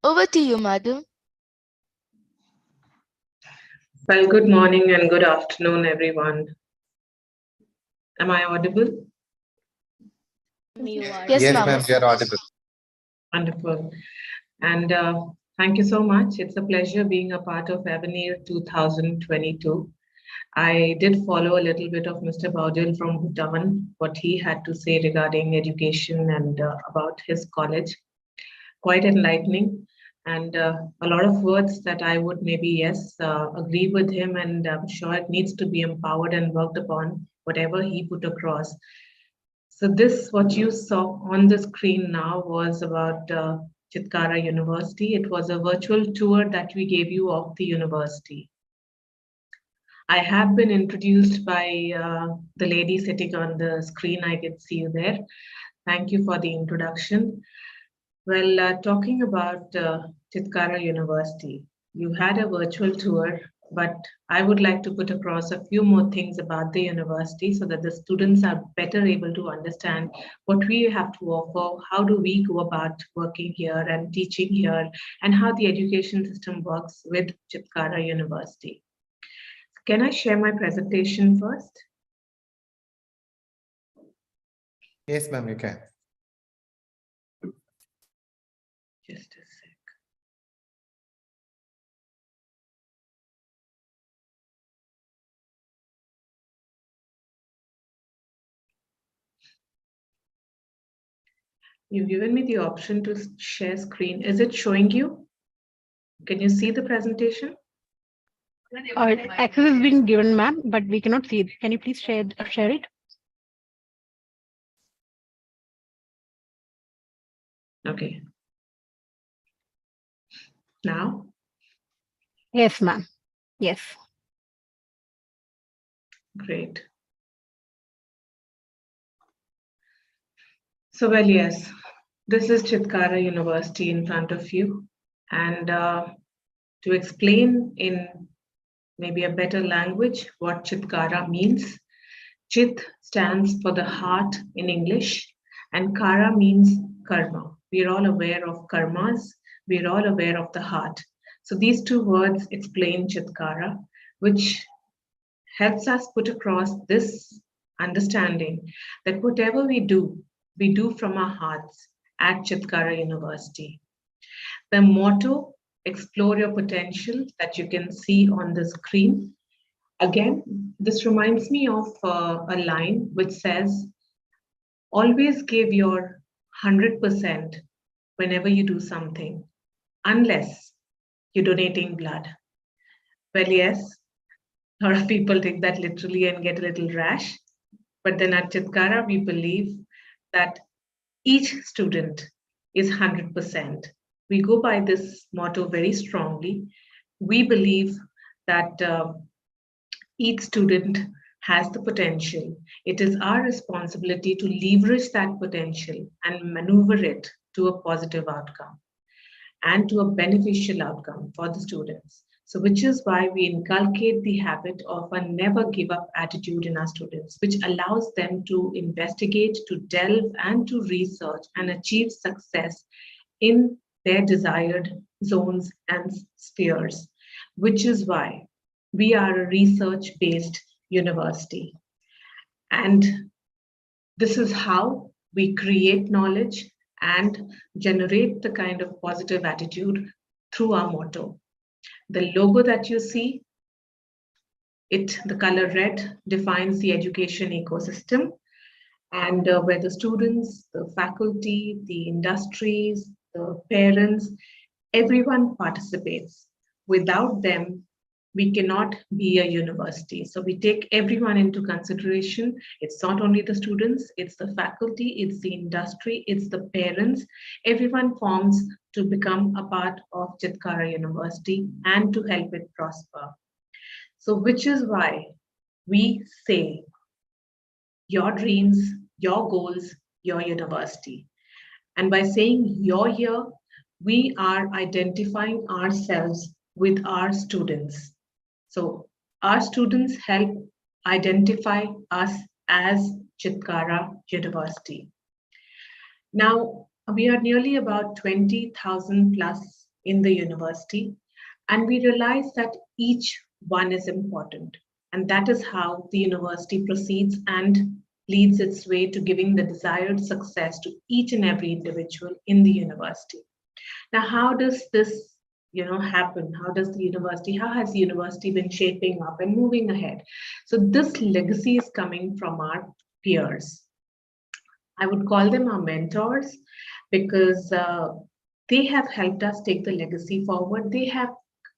Over to you, madam. Well, good morning and good afternoon, everyone. Am I audible? Yes, Yes, ma'am. ma'am, you are audible. Wonderful. And thank you so much. It's a pleasure being a part of Avenir 2022. I did follow a little bit of Mr. Powdyel from Bhutan, what he had to say regarding education and about his college. Quite enlightening. And a lot of words that I would maybe, yes, agree with him, and I'm sure it needs to be empowered and worked upon, whatever he put across. So this, what you saw on the screen now, was about Chitkara University. It was a virtual tour that we gave you of the university. I have been introduced by the lady sitting on the screen. I can see you there. Thank you for the introduction. Well, talking about Chitkara University, you had a virtual tour, but I would like to put across a few more things about the university so that the students are better able to understand what we have to offer, how do we go about working here and teaching here, and how the education system works with Chitkara University. Can I share my presentation first? Yes, ma'am, you can. Just a sec. You've given me the option to share screen. Is it showing you? Can you see the presentation? Access has been given, ma'am, but we cannot see it. Can you please share it? Okay. Now? Yes, ma'am. Yes. Great. So, well, yes, this is Chitkara University in front of you. And to explain in maybe a better language what Chitkara means, Chit stands for the heart in English, and Kara means karma. We are all aware of karmas. We are all aware of the heart. So these two words explain Chitkara, which helps us put across this understanding that whatever we do from our hearts at Chitkara University. The motto, explore your potential, that you can see on the screen. Again, this reminds me of a line which says, always give your 100% whenever you do something, unless you're donating blood. Well, yes, a lot of people take that literally and get a little rash. But then at Chitkara, we believe that each student is 100%. We go by this motto very strongly. We believe that each student has the potential. It is our responsibility to leverage that potential and maneuver it to a positive outcome and to a beneficial outcome for the students. So which is why we inculcate the habit of a never give up attitude in our students, which allows them to investigate, to delve, and to research and achieve success in their desired zones and spheres, which is why we are a research-based university. And this is how we create knowledge and generate the kind of positive attitude through our motto. The logo that you see, the color red defines the education ecosystem, and where the students, the faculty, the industries, the parents, everyone participates. Without them, we cannot be a university. So we take everyone into consideration. It's not only the students, it's the faculty, it's the industry, it's the parents. Everyone forms to become a part of Chitkara University and to help it prosper. So which is why we say your dreams, your goals, your university. And by saying you're here, we are identifying ourselves with our students. So our students help identify us as Chitkara University. Now, we are nearly about 20,000 plus in the university, and we realize that each one is important. And that is how the university proceeds and leads its way to giving the desired success to each and every individual in the university. Now, how does this happen? How has the university been shaping up and moving ahead? So this legacy is coming from our peers. I would call them our mentors, because they have helped us take the legacy forward. They have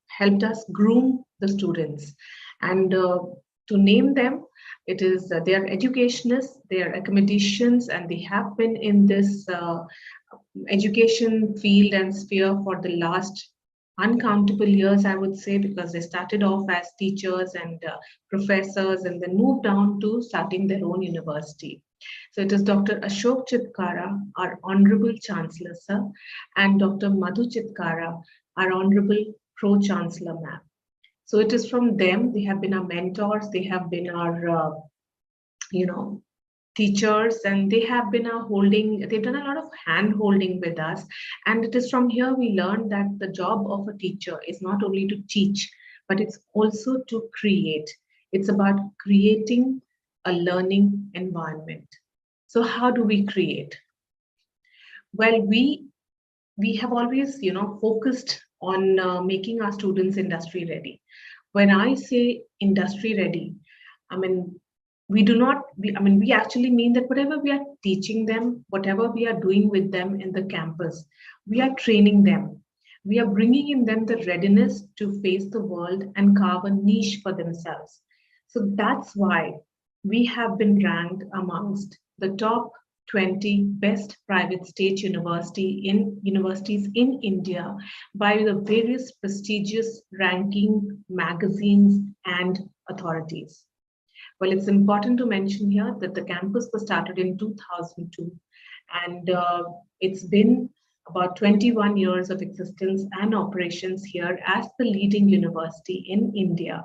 helped us groom the students. And to name them, it is they are educationists, they are academicians, and they have been in this education field and sphere for the last uncountable years, I would say, because they started off as teachers and professors and then moved down to starting their own university. So it is Dr. Ashok Chitkara, our Honorable Chancellor, sir, and Dr. Madhu Chitkara, our Honorable Pro-Chancellor, ma'am. So it is from them, they have been our mentors, they have been our, teachers, and they have been they've done a lot of hand holding with us. And it is from here we learned that the job of a teacher is not only to teach, but it's also to create. It's about creating a learning environment. So how do we create? Well, we have always, focused on making our students industry ready. When I say industry ready, I mean, we actually mean that whatever we are teaching them, whatever we are doing with them in the campus, we are training them. We are bringing in them the readiness to face the world and carve a niche for themselves. So that's why we have been ranked amongst the top 20 best private state universities in India by the various prestigious ranking magazines and authorities. Well, it's important to mention here that the campus was started in 2002, and it's been about 21 years of existence and operations here as the leading university in India.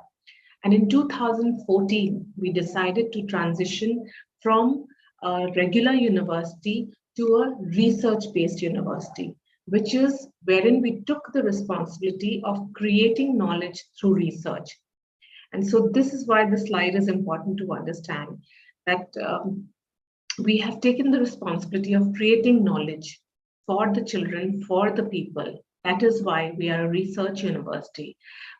And in 2014, we decided to transition from a regular university to a research-based university, which is wherein we took the responsibility of creating knowledge through research. And so this is why this slide is important to understand, that we have taken the responsibility of creating knowledge for the children, for the people. That is why we are a research university.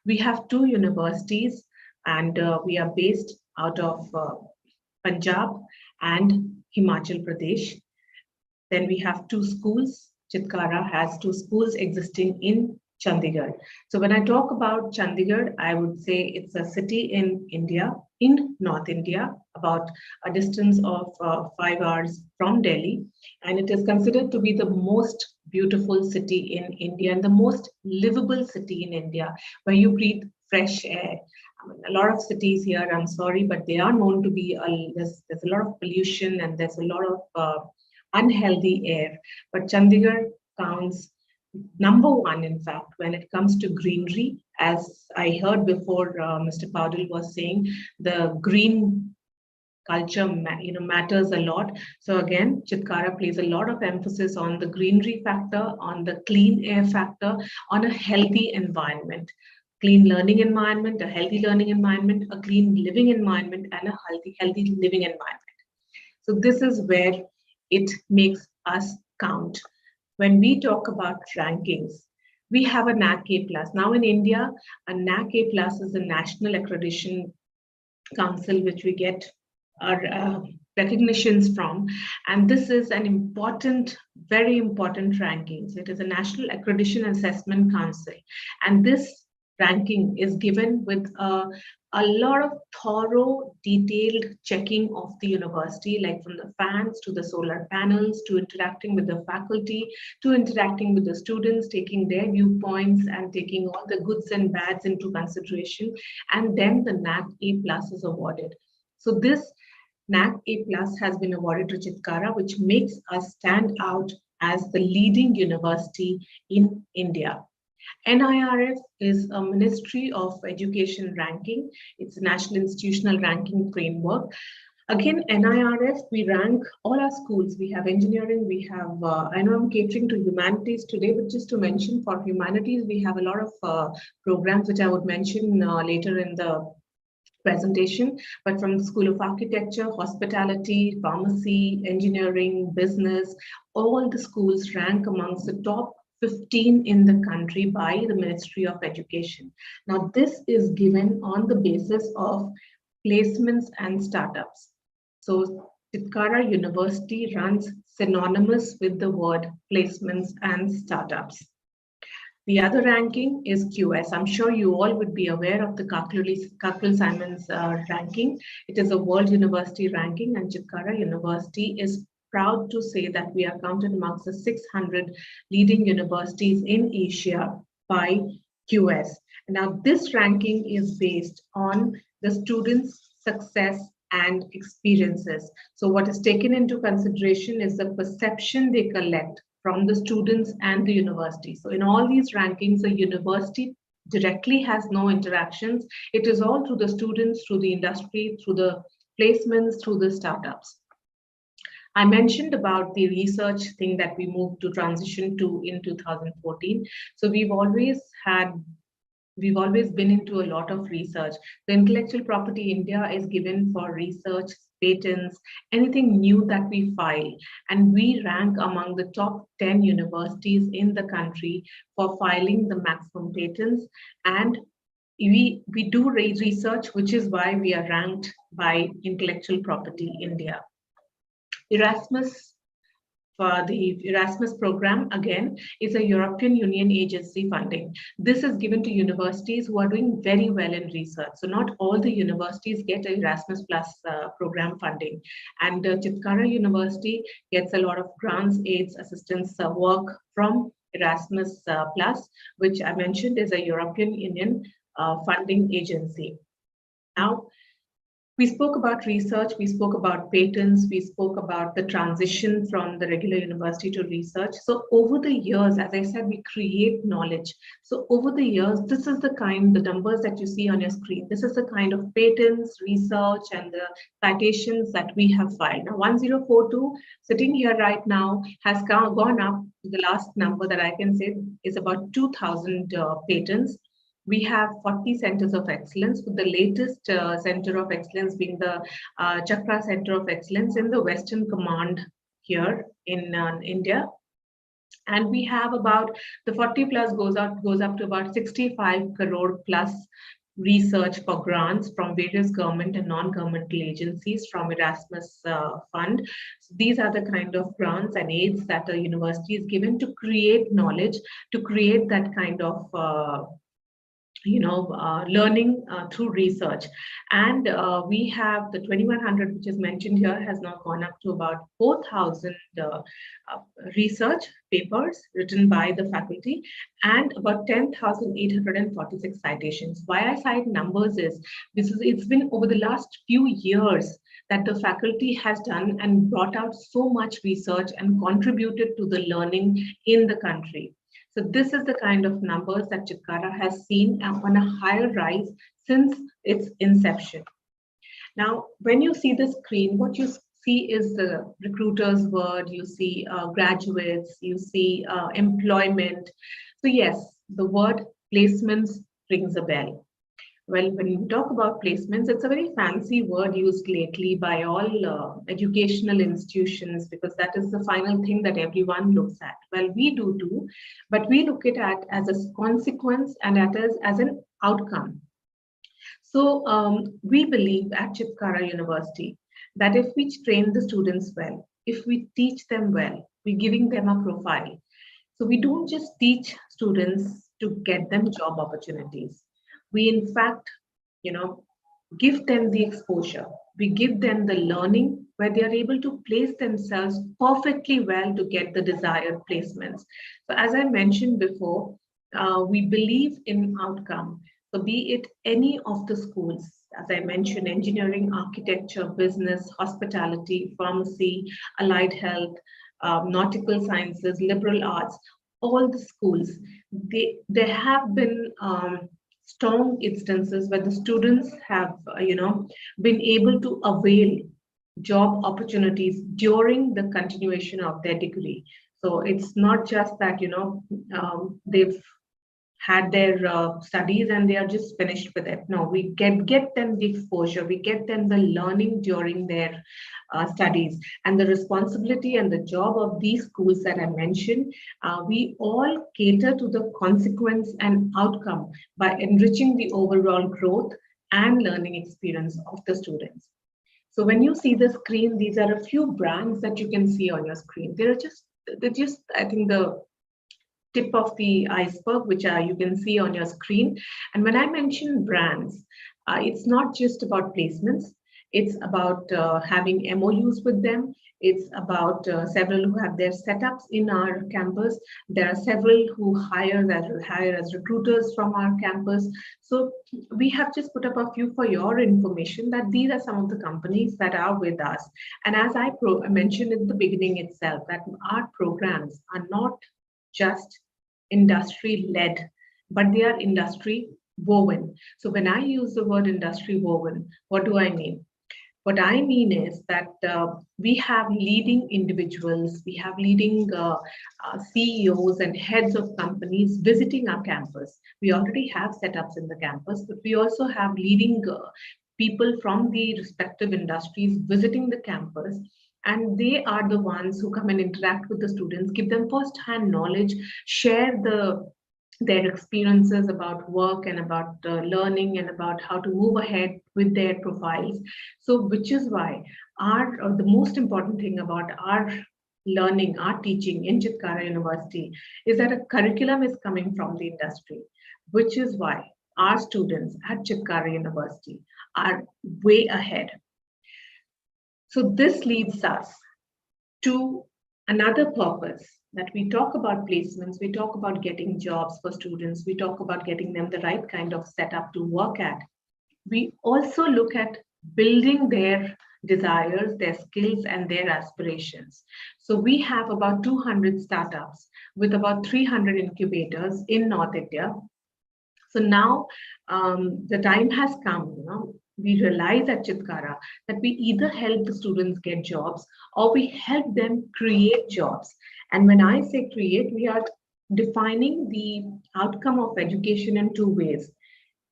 We have 2 universities, and we are based out of Punjab and Himachal Pradesh. Then we have 2 schools. Chitkara has 2 schools existing in Chandigarh. So when I talk about Chandigarh, I would say it's a city in India, in North India, about a distance of 5 hours from Delhi. And it is considered to be the most beautiful city in India and the most livable city in India, where you breathe fresh air. I mean, a lot of cities here, I'm sorry, but they are known to be, there's a lot of pollution and there's a lot of unhealthy air. But Chandigarh counts number 1, in fact, when it comes to greenery. As I heard before, Mr. Powdyel was saying, the green culture matters a lot. So again, Chitkara plays a lot of emphasis on the greenery factor, on the clean air factor, on a healthy environment. Clean learning environment, a healthy learning environment, a clean living environment, and a healthy living environment. So this is where it makes us count. When we talk about rankings, we have a NAC A+. Now in India, a NAC A+ is the National Accreditation Council, which we get our recognitions from. And this is an important, very important ranking. So it is a National Accreditation Assessment Council. And this ranking is given with a lot of thorough, detailed checking of the university, like from the fans to the solar panels, to interacting with the faculty, to interacting with the students, taking their viewpoints and taking all the goods and bads into consideration. And then the NAC A+ is awarded. So this NAC A+ has been awarded to Chitkara, which makes us stand out as the leading university in India. NIRF is a Ministry of Education ranking. It's a National Institutional Ranking Framework. Again, NIRF, we rank all our schools. We have engineering, we have, I know I'm catering to humanities today, but just to mention, for humanities, we have a lot of programs which I would mention later in the presentation, but from the School of Architecture, Hospitality, Pharmacy, Engineering, Business, all the schools rank amongst the top 15 in the country by the Ministry of Education. Now, this is given on the basis of placements and startups. So Chitkara University runs synonymous with the word placements and startups. The other ranking is QS. I'm sure you all would be aware of the Kakul-Simons ranking. It is a world university ranking, and Chitkara University is proud to say that we are counted amongst the 600 leading universities in Asia by QS. Now, this ranking is based on the students' success and experiences. So what is taken into consideration is the perception they collect from the students and the university. So in all these rankings, the university directly has no interactions. It is all through the students, through the industry, through the placements, through the startups. I mentioned about the research thing that we moved to transition to in 2014. So we've always been into a lot of research. The Intellectual Property India is given for research, patents, anything new that we file. And we rank among the top 10 universities in the country for filing the maximum patents. And we do research, which is why we are ranked by Intellectual Property India. Erasmus, for the Erasmus program, again, is a European Union agency funding. This is given to universities who are doing very well in research. So not all the universities get Erasmus Plus program funding. And Chitkara University gets a lot of grants, aids, assistance work from Erasmus Plus, which I mentioned is a European Union funding agency. Now, we spoke about research, we spoke about patents, we spoke about the transition from the regular university to research. So over the years, as I said, we create knowledge. So over the years, this is the numbers that you see on your screen. This is the kind of patents, research, and the citations that we have filed. Now, 1042, sitting here right now, has gone up. The last number that I can say is about 2,000 patents. We have 40 centers of excellence, with the latest center of excellence being the Chakra Center of Excellence in the Western Command here in India. And we have about the 40 plus goes up to about 65 crore plus research for grants from various government and non-governmental agencies from Erasmus Fund. So these are the kind of grants and aids that a university is given to create knowledge, to create that kind of learning through research. And we have the 2100, which is mentioned here, has now gone up to about 4,000 research papers written by the faculty and about 10,846 citations. Why I cite numbers is it's been over the last few years that the faculty has done and brought out so much research and contributed to the learning in the country. So this is the kind of numbers that Chitkara has seen on a higher rise since its inception. Now, when you see the screen, what you see is the recruiter's word, you see graduates, you see employment. So yes, the word placements rings a bell. Well, when you talk about placements, it's a very fancy word used lately by all educational institutions, because that is the final thing that everyone looks at. Well, we do too, but we look at it as a consequence and as an outcome. So we believe at Chitkara University that if we train the students well, if we teach them well, we're giving them a profile. So we don't just teach students to get them job opportunities. We, in fact, give them the exposure. We give them the learning where they are able to place themselves perfectly well to get the desired placements. So as I mentioned before, we believe in outcome. So be it any of the schools, as I mentioned, engineering, architecture, business, hospitality, pharmacy, allied health, nautical sciences, liberal arts, all the schools, there have been strong instances where the students have, been able to avail job opportunities during the continuation of their degree. So it's not just that, they've had their studies and they are just finished with it. No, we get them the exposure, we get them the learning during their studies, and the responsibility and the job of these schools that I mentioned, we all cater to the consequence and outcome by enriching the overall growth and learning experience of the students. So when you see the screen, these are a few brands that you can see on your screen. They're just, I think, the tip of the iceberg, which you can see on your screen. And when I mention brands, it's not just about placements. It's about having MOUs with them. It's about several who have their setups in our campus. There are several who hire as recruiters from our campus. So we have just put up a few for your information, that these are some of the companies that are with us. And as I mentioned in the beginning itself, that our programs are not just industry-led, but they are industry woven. So when I use the word industry woven, what do I mean? What I mean is that we have leading individuals, we have leading CEOs and heads of companies visiting our campus. We already have setups in the campus, but we also have leading people from the respective industries visiting the campus. And they are the ones who come and interact with the students, give them first-hand knowledge, share their experiences about work and about learning and about how to move ahead with their profiles. So which is why the most important thing about our learning, our teaching in Chitkara University is that a curriculum is coming from the industry, which is why our students at Chitkara University are way ahead. So this leads us to another purpose, that we talk about placements, we talk about getting jobs for students, we talk about getting them the right kind of setup to work at. We also look at building their desires, their skills, and their aspirations. So we have about 200 startups with about 300 incubators in North India. So now the time has come, we realize at Chitkara that we either help the students get jobs or we help them create jobs. And when I say create, we are defining the outcome of education in two ways.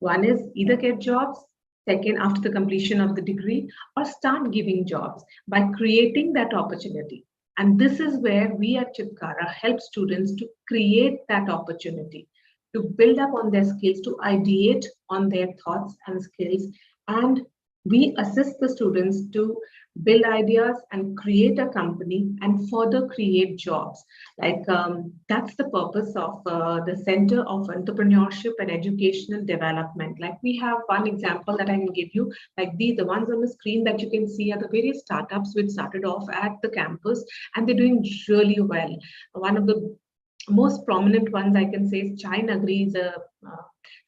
One is either get jobs, second, after the completion of the degree, or start giving jobs by creating that opportunity. And this is where we at Chitkara help students to create that opportunity, to build up on their skills, to ideate on their thoughts and skills. And we assist the students to build ideas and create a company and further create jobs. Like that's the purpose of the Center of Entrepreneurship and Educational Development. Like we have one example that I can give you, like the ones on the screen that you can see are the various startups which started off at the campus, and they're doing really well. One of the most prominent ones I can say is CHAUDHARY is a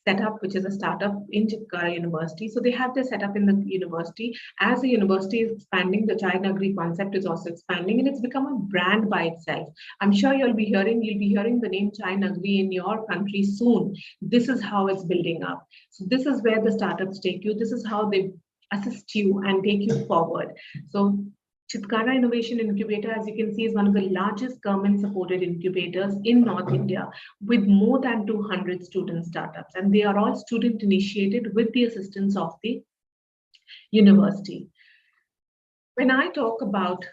setup, which is a startup in Chitkara University. So they have their setup in the university. As the university is expanding, the CHAUDHARY concept is also expanding, and it's become a brand by itself. I'm sure you'll be hearing the name CHAUDHARY in your country soon. This is how it's building up. So this is where the startups take you. This is how they assist you and take you forward. So Chitkara Innovation Incubator, as you can see, is one of the largest government-supported incubators in North India with more than 200 student startups. And they are all student-initiated with the assistance of the university. When I talk about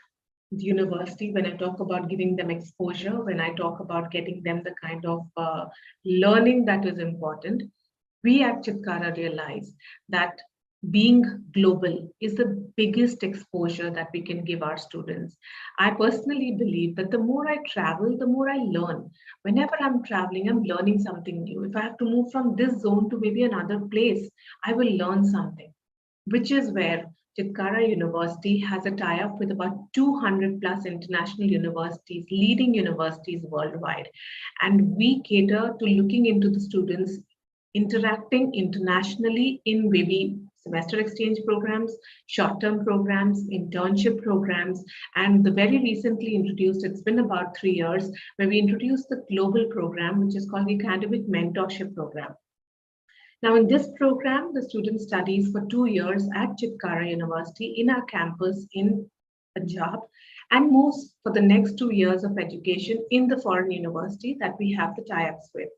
the university, when I talk about giving them exposure, when I talk about getting them the kind of learning that is important, we at Chitkara realize that being global is the biggest exposure that we can give our students. I personally believe that the more I travel, the more I learn. Whenever I'm traveling, I'm learning something new. If I have to move from this zone to maybe another place, I will learn something, which is where Chitkara University has a tie-up with about 200 plus international universities, leading universities worldwide. And we cater to looking into the students interacting internationally in maybe semester exchange programs, short-term programs, internship programs, and the very recently introduced, it's been about 3 years, where we introduced the global program, which is called the Academic Mentorship Program. Now, in this program, the student studies for 2 years at Chitkara University in our campus in Punjab, and moves for the next 2 years of education in the foreign university that we have the tie-ups with.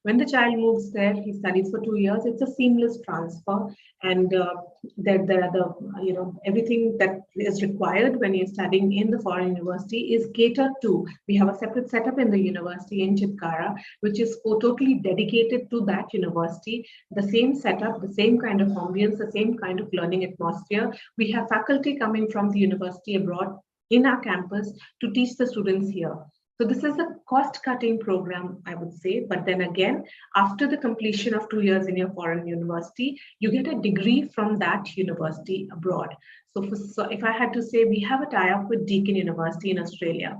When the child moves there, he studies for 2 years. It's a seamless transfer, and there are the everything that is required when you're studying in the foreign university is catered to. We have a separate setup in the university in Chitkara, which is totally dedicated to that university. The same setup, the same kind of ambience, the same kind of learning atmosphere. We have faculty coming from the university abroad in our campus to teach the students here. So this is a cost-cutting program, I would say. But then again, after the completion of 2 years in your foreign university, you get a degree from that university abroad. So if I had to say, we have a tie-up with Deakin University in Australia.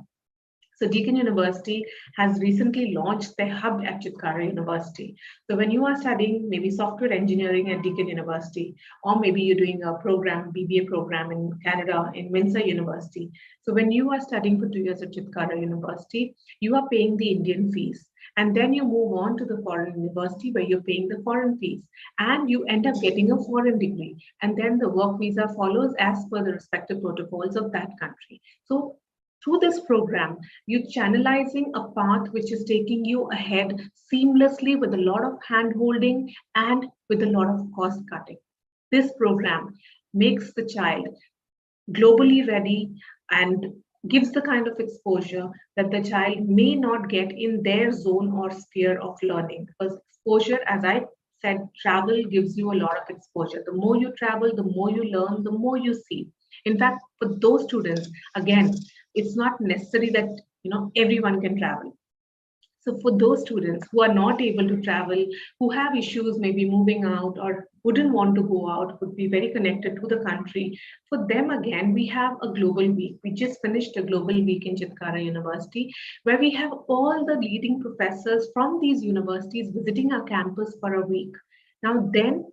So Deakin University has recently launched their hub at Chitkara University. So when you are studying maybe software engineering at Deakin University, or maybe you're doing a program, BBA program in Canada, in Windsor University. So when you are studying for 2 years at Chitkara University, you are paying the Indian fees. And then you move on to the foreign university where you're paying the foreign fees. And you end up getting a foreign degree. And then the work visa follows as per the respective protocols of that country. So through this program, you're channelizing a path which is taking you ahead seamlessly with a lot of hand-holding and with a lot of cost cutting. This program makes the child globally ready and gives the kind of exposure that the child may not get in their zone or sphere of learning. Because exposure, as I said, travel gives you a lot of exposure. The more you travel, the more you learn, the more you see. In fact, for those students, again, it's not necessary that everyone can travel. So for those students who are not able to travel, who have issues maybe moving out or wouldn't want to go out, would be very connected to the country, for them again, we have a global week. We just finished a global week in Chitkara University, where we have all the leading professors from these universities visiting our campus for a week. Now then,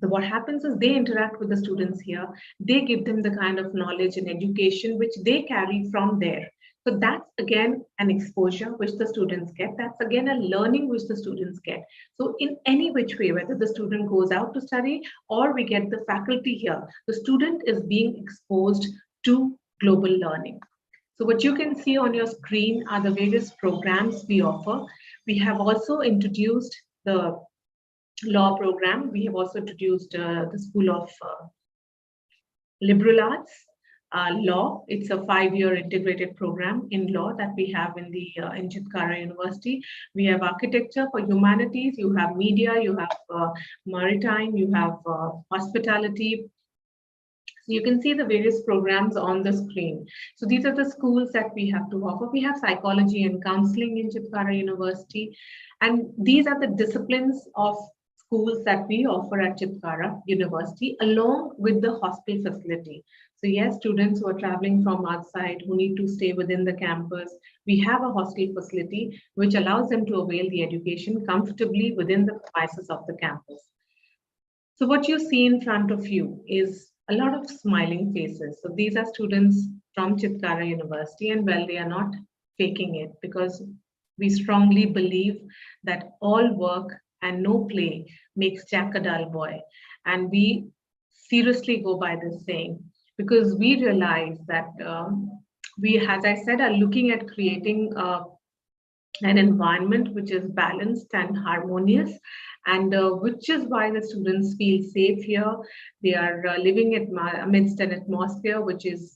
what happens is they interact with the students here. They give them the kind of knowledge and education which they carry from there. So that's again an exposure which the students get. That's again a learning which the students get. So in any which way, whether the student goes out to study or we get the faculty here, the student is being exposed to global learning. So what you can see on your screen are the various programs we offer. We have also introduced the law program. We have also introduced the School of Liberal Arts, law. It's a 5-year integrated program in law that we have in the in Chitkara University. We have architecture for humanities. You have media. You have maritime. You have hospitality. So you can see the various programs on the screen. So these are the schools that we have to offer. We have psychology and counseling in Chitkara University, and these are the disciplines of schools that we offer at Chitkara University, along with the hostel facility. So yes, students who are traveling from outside, who need to stay within the campus, we have a hostel facility which allows them to avail the education comfortably within the premises of the campus. So what you see in front of you is a lot of smiling faces. So these are students from Chitkara University, and well, they are not faking it, because we strongly believe that all work and no play makes Jack a dull boy. And we seriously go by this saying, because we realize that we, as I said, are looking at creating an environment which is balanced and harmonious, and which is why the students feel safe here. They are living amidst an atmosphere which is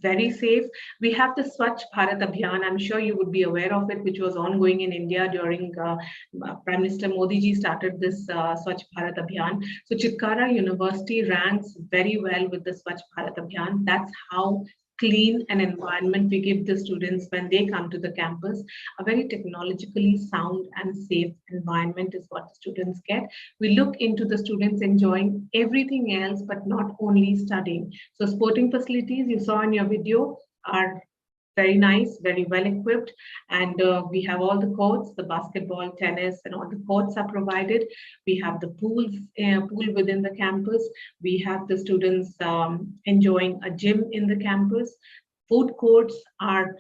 very safe. We have the Swachh Bharat Abhiyan. I'm sure you would be aware of it, which was ongoing in India during Prime Minister Modi ji started this Swachh Bharat Abhiyan. So Chitkara University ranks very well with the Swachh Bharat Abhiyan. That's how clean an environment we give the students when they come to the campus. A very technologically sound and safe environment is what the students get. We look into the students enjoying everything else, but not only studying. So sporting facilities you saw in your video are very nice, very well equipped, and we have all the courts, the basketball, tennis, and all the courts are provided. We have the pool within the campus. We have the students enjoying a gym in the campus. Food courts are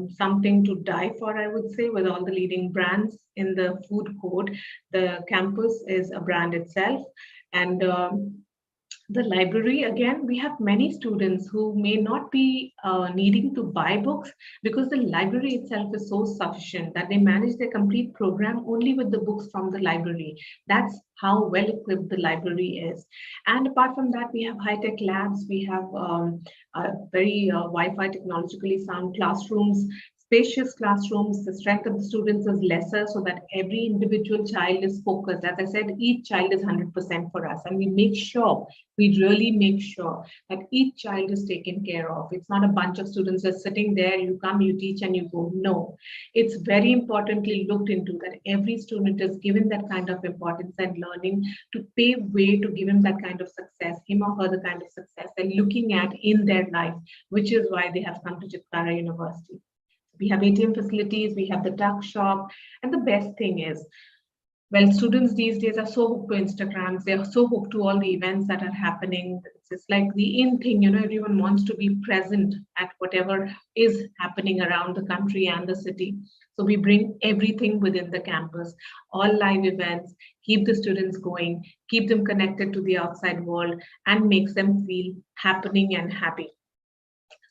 something to die for, I would say, with all the leading brands in the food court. The campus is a brand itself, and The library, again, we have many students who may not be needing to buy books because the library itself is so sufficient that they manage their complete program only with the books from the library. That's how well equipped the library is. And apart from that, we have high-tech labs, we have very Wi-Fi technologically sound classrooms, spacious classrooms. The strength of the students is lesser so that every individual child is focused. As I said, each child is 100% for us, and we really make sure that each child is taken care of. It's not a bunch of students just sitting there, you come, you teach, and you go. No, it's very importantly looked into that every student is given that kind of importance and learning to pave way to give him that kind of success, him or her the kind of success they're looking at in their life, which is why they have come to Chitkara University. We have ATM facilities, we have the tuck shop, and the best thing is, well, students these days are so hooked to Instagrams, they are so hooked to all the events that are happening. It's just like the in thing, everyone wants to be present at whatever is happening around the country and the city. So we bring everything within the campus, all live events, keep the students going, keep them connected to the outside world, and makes them feel happening and happy.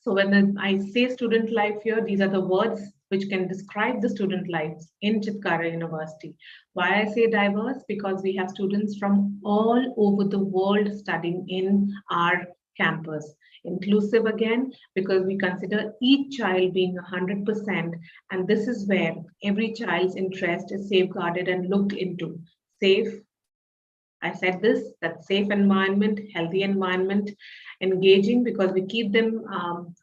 So when I say student life here, these are the words which can describe the student lives in Chitkara University. Why I say diverse? Because we have students from all over the world studying in our campus. Inclusive again, because we consider each child being 100%, and this is where every child's interest is safeguarded and looked into. Safe, I said this, that safe environment, healthy environment, engaging, because we keep them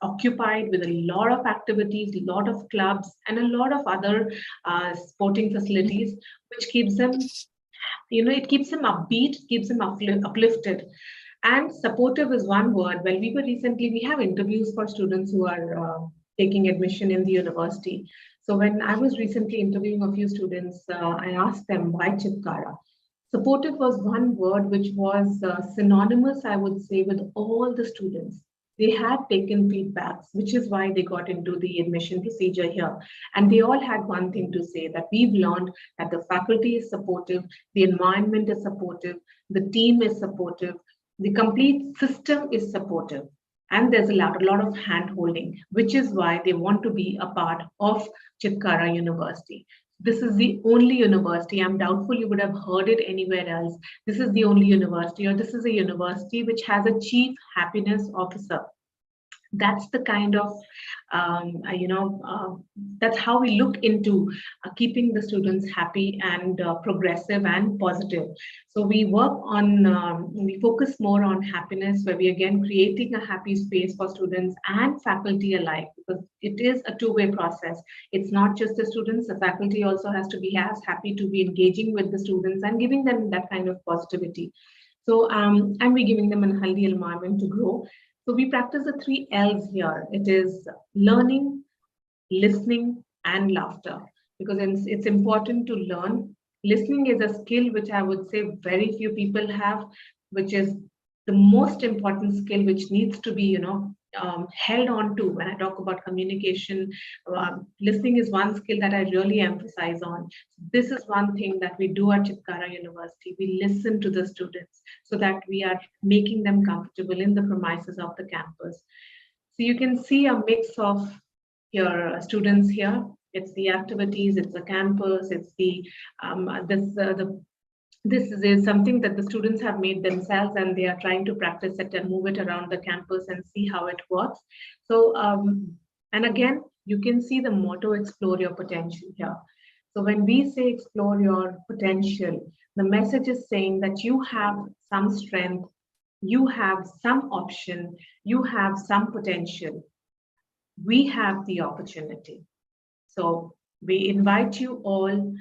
occupied with a lot of activities, a lot of clubs, and a lot of other sporting facilities, which keeps them, it keeps them upbeat, keeps them uplifted. And supportive is one word. Well, we have interviews for students who are taking admission in the university. So when I was recently interviewing a few students, I asked them, why Chitkara? Supportive was one word which was synonymous, I would say, with all the students. They had taken feedbacks, which is why they got into the admission procedure here. And they all had one thing to say, that we've learned that the faculty is supportive, the environment is supportive, the team is supportive, the complete system is supportive. And there's a lot of hand-holding, which is why they want to be a part of Chitkara University. This is the only university, I'm doubtful you would have heard it anywhere else. This is the only university, or this is a university which has a chief happiness officer. That's the kind of, that's how we look into keeping the students happy and progressive and positive. So we work on, we focus more on happiness, where we again creating a happy space for students and faculty alike, because it is a two-way process. It's not just the students, the faculty also has to be as happy to be engaging with the students and giving them that kind of positivity. So, and we're giving them a healthy environment to grow. So we practice the 3 L's here. It is learning, listening, and laughter, because it's important to learn. Listening is a skill which I would say very few people have, which is the most important skill which needs to be, held on to. When I talk about communication, listening is one skill that I really emphasize on. This is one thing that we do at Chitkara University. We listen to the students so that we are making them comfortable in the premises of the campus. So you can see a mix of your students here. It's the activities, it's the campus, it's the this is something that the students have made themselves, and they are trying to practice it and move it around the campus and see how it works. So, and again, you can see the motto, explore your potential here. So when we say explore your potential, the message is saying that you have some strength, you have some option, you have some potential. We have the opportunity. So we invite you all,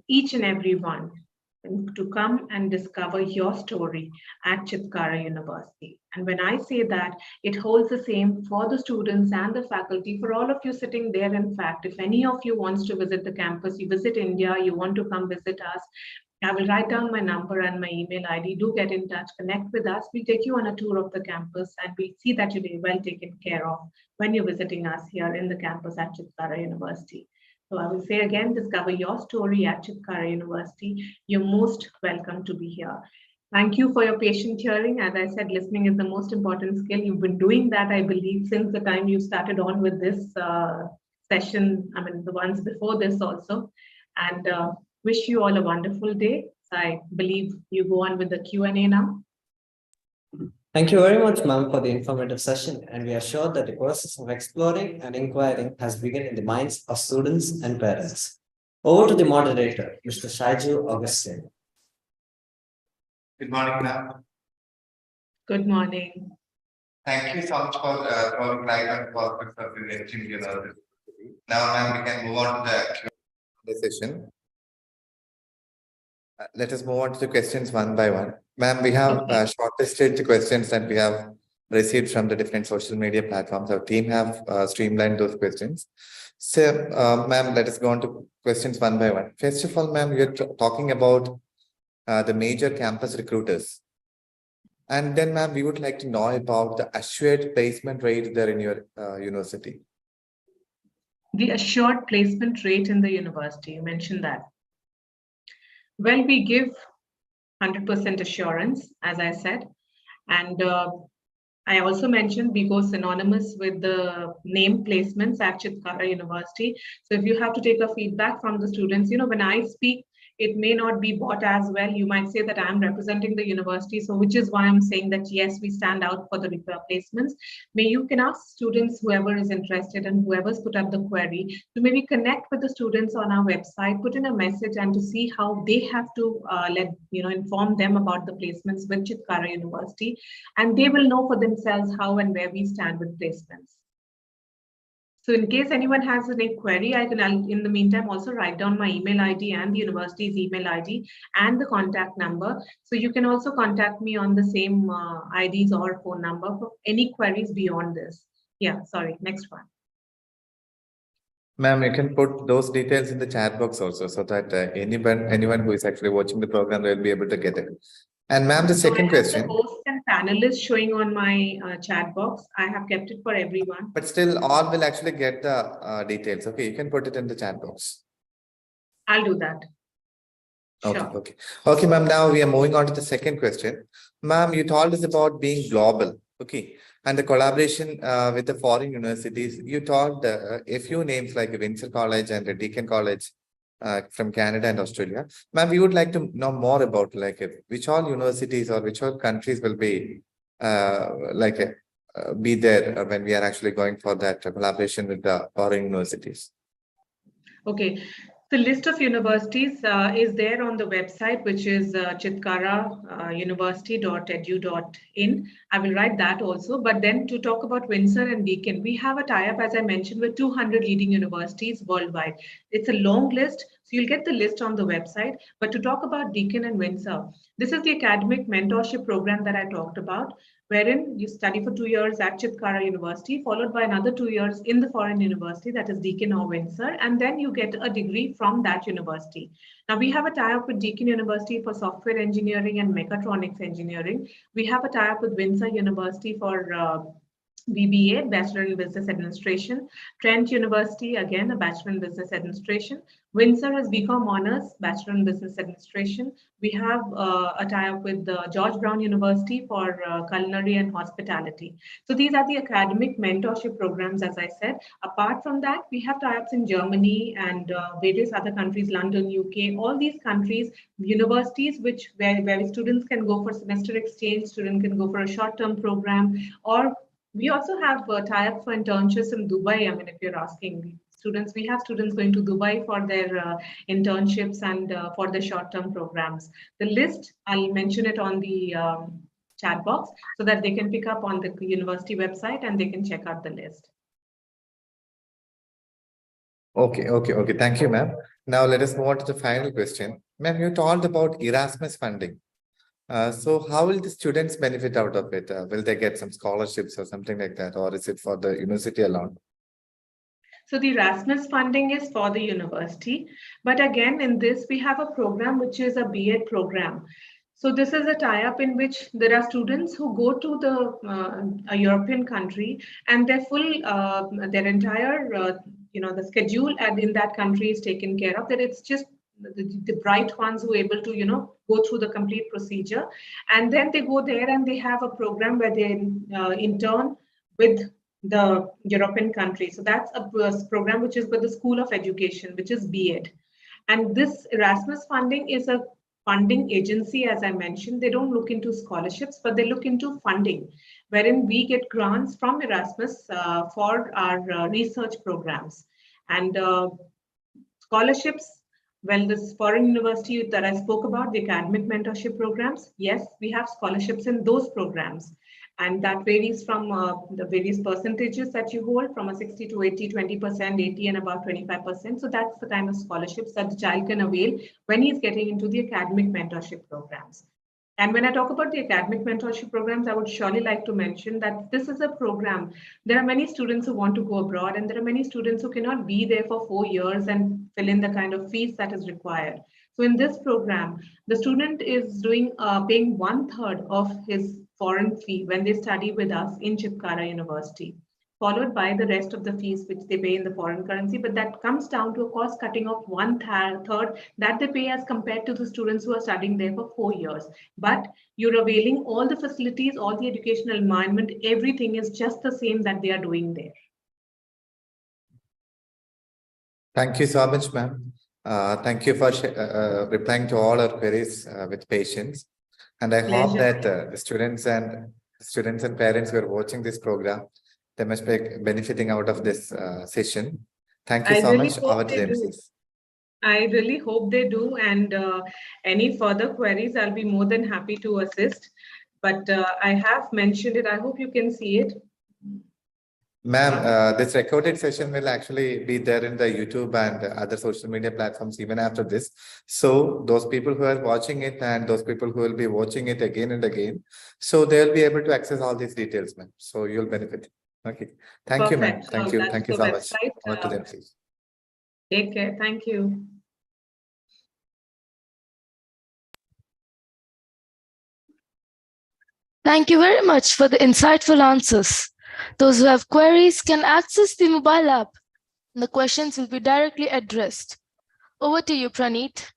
each and every one, to come and discover your story at Chitkara University. And when I say that, it holds the same for the students and the faculty, for all of you sitting there. In fact, if any of you wants to visit the campus, you visit India, you want to come visit us, I will write down my number and my email ID. Do get in touch, connect with us. We'll take you on a tour of the campus, and we'll see that you'll be well taken care of when you're visiting us here in the campus at Chitkara University. So I will say again, discover your story at Chitkara University. You're most welcome to be here. Thank you for your patient hearing. As I said, listening is the most important skill. You've been doing that, I believe, since the time you started on with this session. I mean, the ones before this also. And wish you all a wonderful day. So I believe you go on with the Q&A now. Thank you very much, ma'am, for the informative session. And we are sure that the process of exploring and inquiring has begun in the minds of students and parents. Over to the moderator, Mr. Shaiju Augustine. Good morning, ma'am. Good morning. Thank you so much for throwing light on the prospects of the extreme university. Now, ma'am, we can move on to the session. Let us move on to the questions one by one. Ma'am, we have shortlisted the questions that we have received from the different social media platforms. Our team have streamlined those questions. So, ma'am, let us go on to questions one by one. First of all, ma'am, you're talking about the major campus recruiters. And then, ma'am, we would like to know about the assured placement rate there in your university. The assured placement rate in the university, you mentioned that. Well, we give 100% assurance, as I said. And I also mentioned we go synonymous with the name placements at Chitkara University. So if you have to take a feedback from the students, when I speak, it may not be bought as well. You might say that I'm representing the university. So which is why I'm saying that, yes, we stand out for the placements. You can ask students, whoever is interested and whoever's put up the query, to maybe connect with the students on our website, put in a message and to see how they have to inform them about the placements with Chitkara University. And they will know for themselves how and where we stand with placements. So in case anyone has any query, I'll in the meantime also write down my email ID and the university's email ID and the contact number. So you can also contact me on the same IDs or phone number for any queries beyond this. Yeah, sorry, next one. Ma'am, you can put those details in the chat box also, so that anyone who is actually watching the program will be able to get it. And ma'am, the second question. The host and panelists showing on my chat box. I have kept it for everyone. But still, all will actually get the details. Okay, you can put it in the chat box. I'll do that. Okay, sure. Okay, ma'am. Now we are moving on to the second question. Ma'am, you told us about being global. Okay, and the collaboration with the foreign universities. You told a few names like Windsor College and the Deakin College. From Canada and Australia. Ma'am, we would like to know more about which all universities or which all countries will be be there when we are actually going for that collaboration with the foreign universities. Okay. The list of universities is there on the website, which is chitkarauniversity.edu.in. I will write that also. But then to talk about Windsor and Deakin, we have a tie-up, as I mentioned, with 200 leading universities worldwide. It's a long list, so you'll get the list on the website. But to talk about Deakin and Windsor, this is the academic mentorship program that I talked about, wherein you study for 2 years at Chitkara University, followed by another 2 years in the foreign university, that is Deakin or Windsor, and then you get a degree from that university. Now, we have a tie-up with Deakin University for software engineering and mechatronics engineering. We have a tie-up with Windsor University for BBA, Bachelor in Business Administration. Trent University, again, a Bachelor in Business Administration. Windsor is BCom Honors, Bachelor in Business Administration. We have a tie-up with George Brown University for Culinary and Hospitality. So these are the academic mentorship programs, as I said. Apart from that, we have tie-ups in Germany and various other countries, London, UK, all these countries, universities where students can go for semester exchange, students can go for a short-term program, or we also have tie-ups for internships in Dubai. I mean, if you're asking students, we have students going to Dubai for their internships and for their short-term programs. The list, I'll mention it on the chat box so that they can pick up on the university website and they can check out the list. Okay. Thank you, ma'am. Now let us move on to the final question. Ma'am, you told about Erasmus funding. So how will the students benefit out of it? Will they get some scholarships or something like that? Or is it for the university alone? So the Erasmus funding is for the university. But again, in this, we have a program which is a B.Ed program. So this is a tie-up in which there are students who go to a European country and their entire, the schedule in that country is taken care of. That it's just the bright ones who are able to, go through the complete procedure. And then they go there and they have a program where they intern with the European country. So that's a program which is with the School of Education, which is B.Ed. And this Erasmus funding is a funding agency, as I mentioned. They don't look into scholarships, but they look into funding, wherein we get grants from Erasmus for our research programs. And scholarships, well, this foreign university that I spoke about, the academic mentorship programs, yes, we have scholarships in those programs. And that varies from the various percentages that you hold, from a 60 to 80, 20%, 80 and about 25%. So that's the kind of scholarships that the child can avail when he's getting into the academic mentorship programs. And when I talk about the academic mentorship programs, I would surely like to mention that this is a program. There are many students who want to go abroad, and there are many students who cannot be there for 4 years and fill in the kind of fees that is required. So in this program, the student is doing paying 1/3 of his foreign fee when they study with us in Chitkara University, followed by the rest of the fees which they pay in the foreign currency. But that comes down to a cost cutting of 1/3 that they pay as compared to the students who are studying there for 4 years. But you're availing all the facilities, all the educational environment, everything is just the same that they are doing there. Thank you so much, ma'am. Thank you for replying to all our queries with patience. And I hope that the students and parents who are watching this program, they must be benefiting out of this session. Thank you so much. Over to them, please. I really hope they do. And any further queries, I'll be more than happy to assist. But I have mentioned it. I hope you can see it. Ma'am, this recorded session will actually be there in the YouTube and other social media platforms even after this. So those people who are watching it and those people who will be watching it again and again, so they'll be able to access all these details, ma'am. So you'll benefit. Okay. Thank you, ma'am. Thank you. Thank you so much. Over to them, please. Take care. Thank you. Thank you very much for the insightful answers. Those who have queries can access the mobile app. The questions will be directly addressed. Over to you, Praneeth.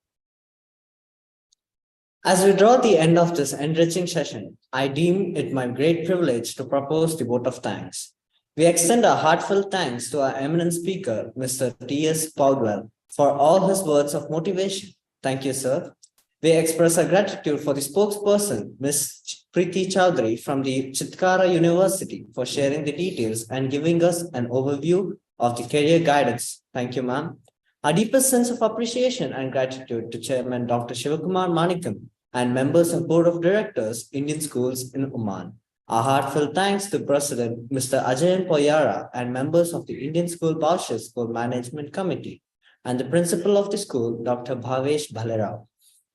As we draw the end of this enriching session, I deem it my great privilege to propose the vote of thanks. We extend our heartfelt thanks to our eminent speaker, Mr. T.S. Powdyel, for all his words of motivation. Thank you, sir. We express our gratitude for the spokesperson, Ms. Priti Chaudhary from the Chitkara University, for sharing the details and giving us an overview of the career guidance. Thank you, ma'am. Our deepest sense of appreciation and gratitude to Chairman Dr. Shivakumar Manikam and members of Board of Directors, Indian Schools in Oman. Our heartfelt thanks to President Mr. Ajayan Poyara and members of the Indian School Bausch School Management Committee and the principal of the school, Dr. Bhavesh Bhalerao.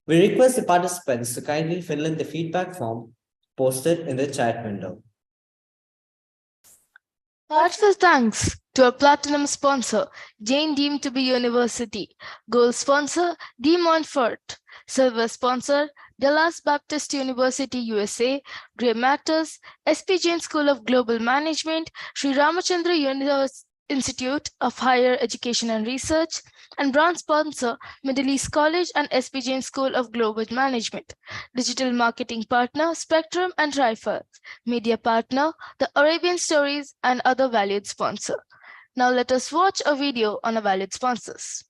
We request the participants to kindly fill in the feedback form posted in the chat window. Heartfelt thanks to our platinum sponsor, Jain deemed to be University, gold sponsor, De Montfort, silver sponsor, Dallas Baptist University, USA, Grey Matters, SP Jain School of Global Management, Sri Ramachandra Institute of Higher Education and Research, and bronze sponsor, Middle East College and SP Jain School of Global Management. Digital marketing partner, Spectrum and Trifle. Media partner, The Arabian Stories, and other valued sponsor. Now let us watch a video on our valued sponsors.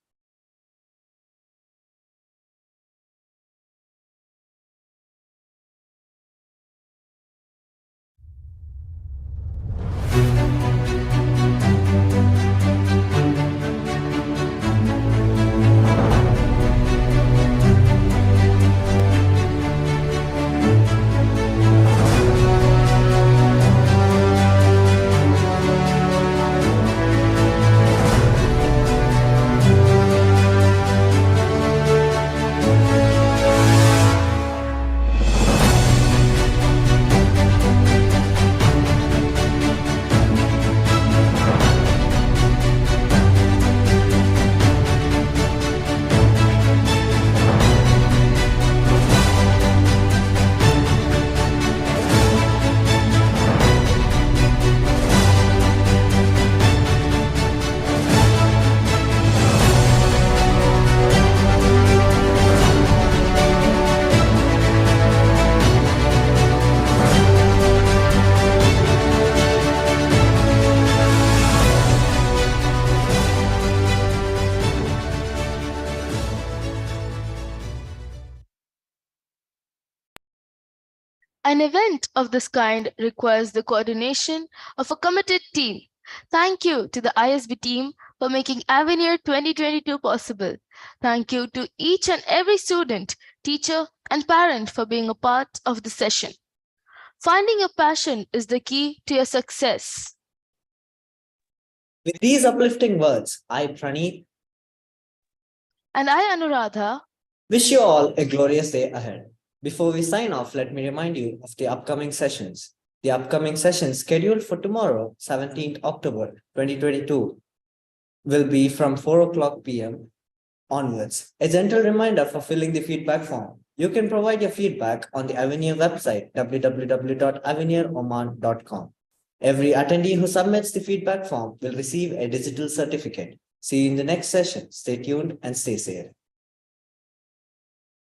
An event of this kind requires the coordination of a committed team. Thank you to the ISB team for making Avenir 2022 possible. Thank you to each and every student, teacher, and parent for being a part of the session. Finding your passion is the key to your success. With these uplifting words, I, Praneeth, And I, Anuradha, wish you all a glorious day ahead. Before we sign off, let me remind you of the upcoming sessions. The upcoming sessions scheduled for tomorrow, 17th October 2022, will be from 4:00 p.m. onwards. A gentle reminder for filling the feedback form. You can provide your feedback on the Avenir website, www.aveniroman.com. Every attendee who submits the feedback form will receive a digital certificate. See you in the next session. Stay tuned and stay safe.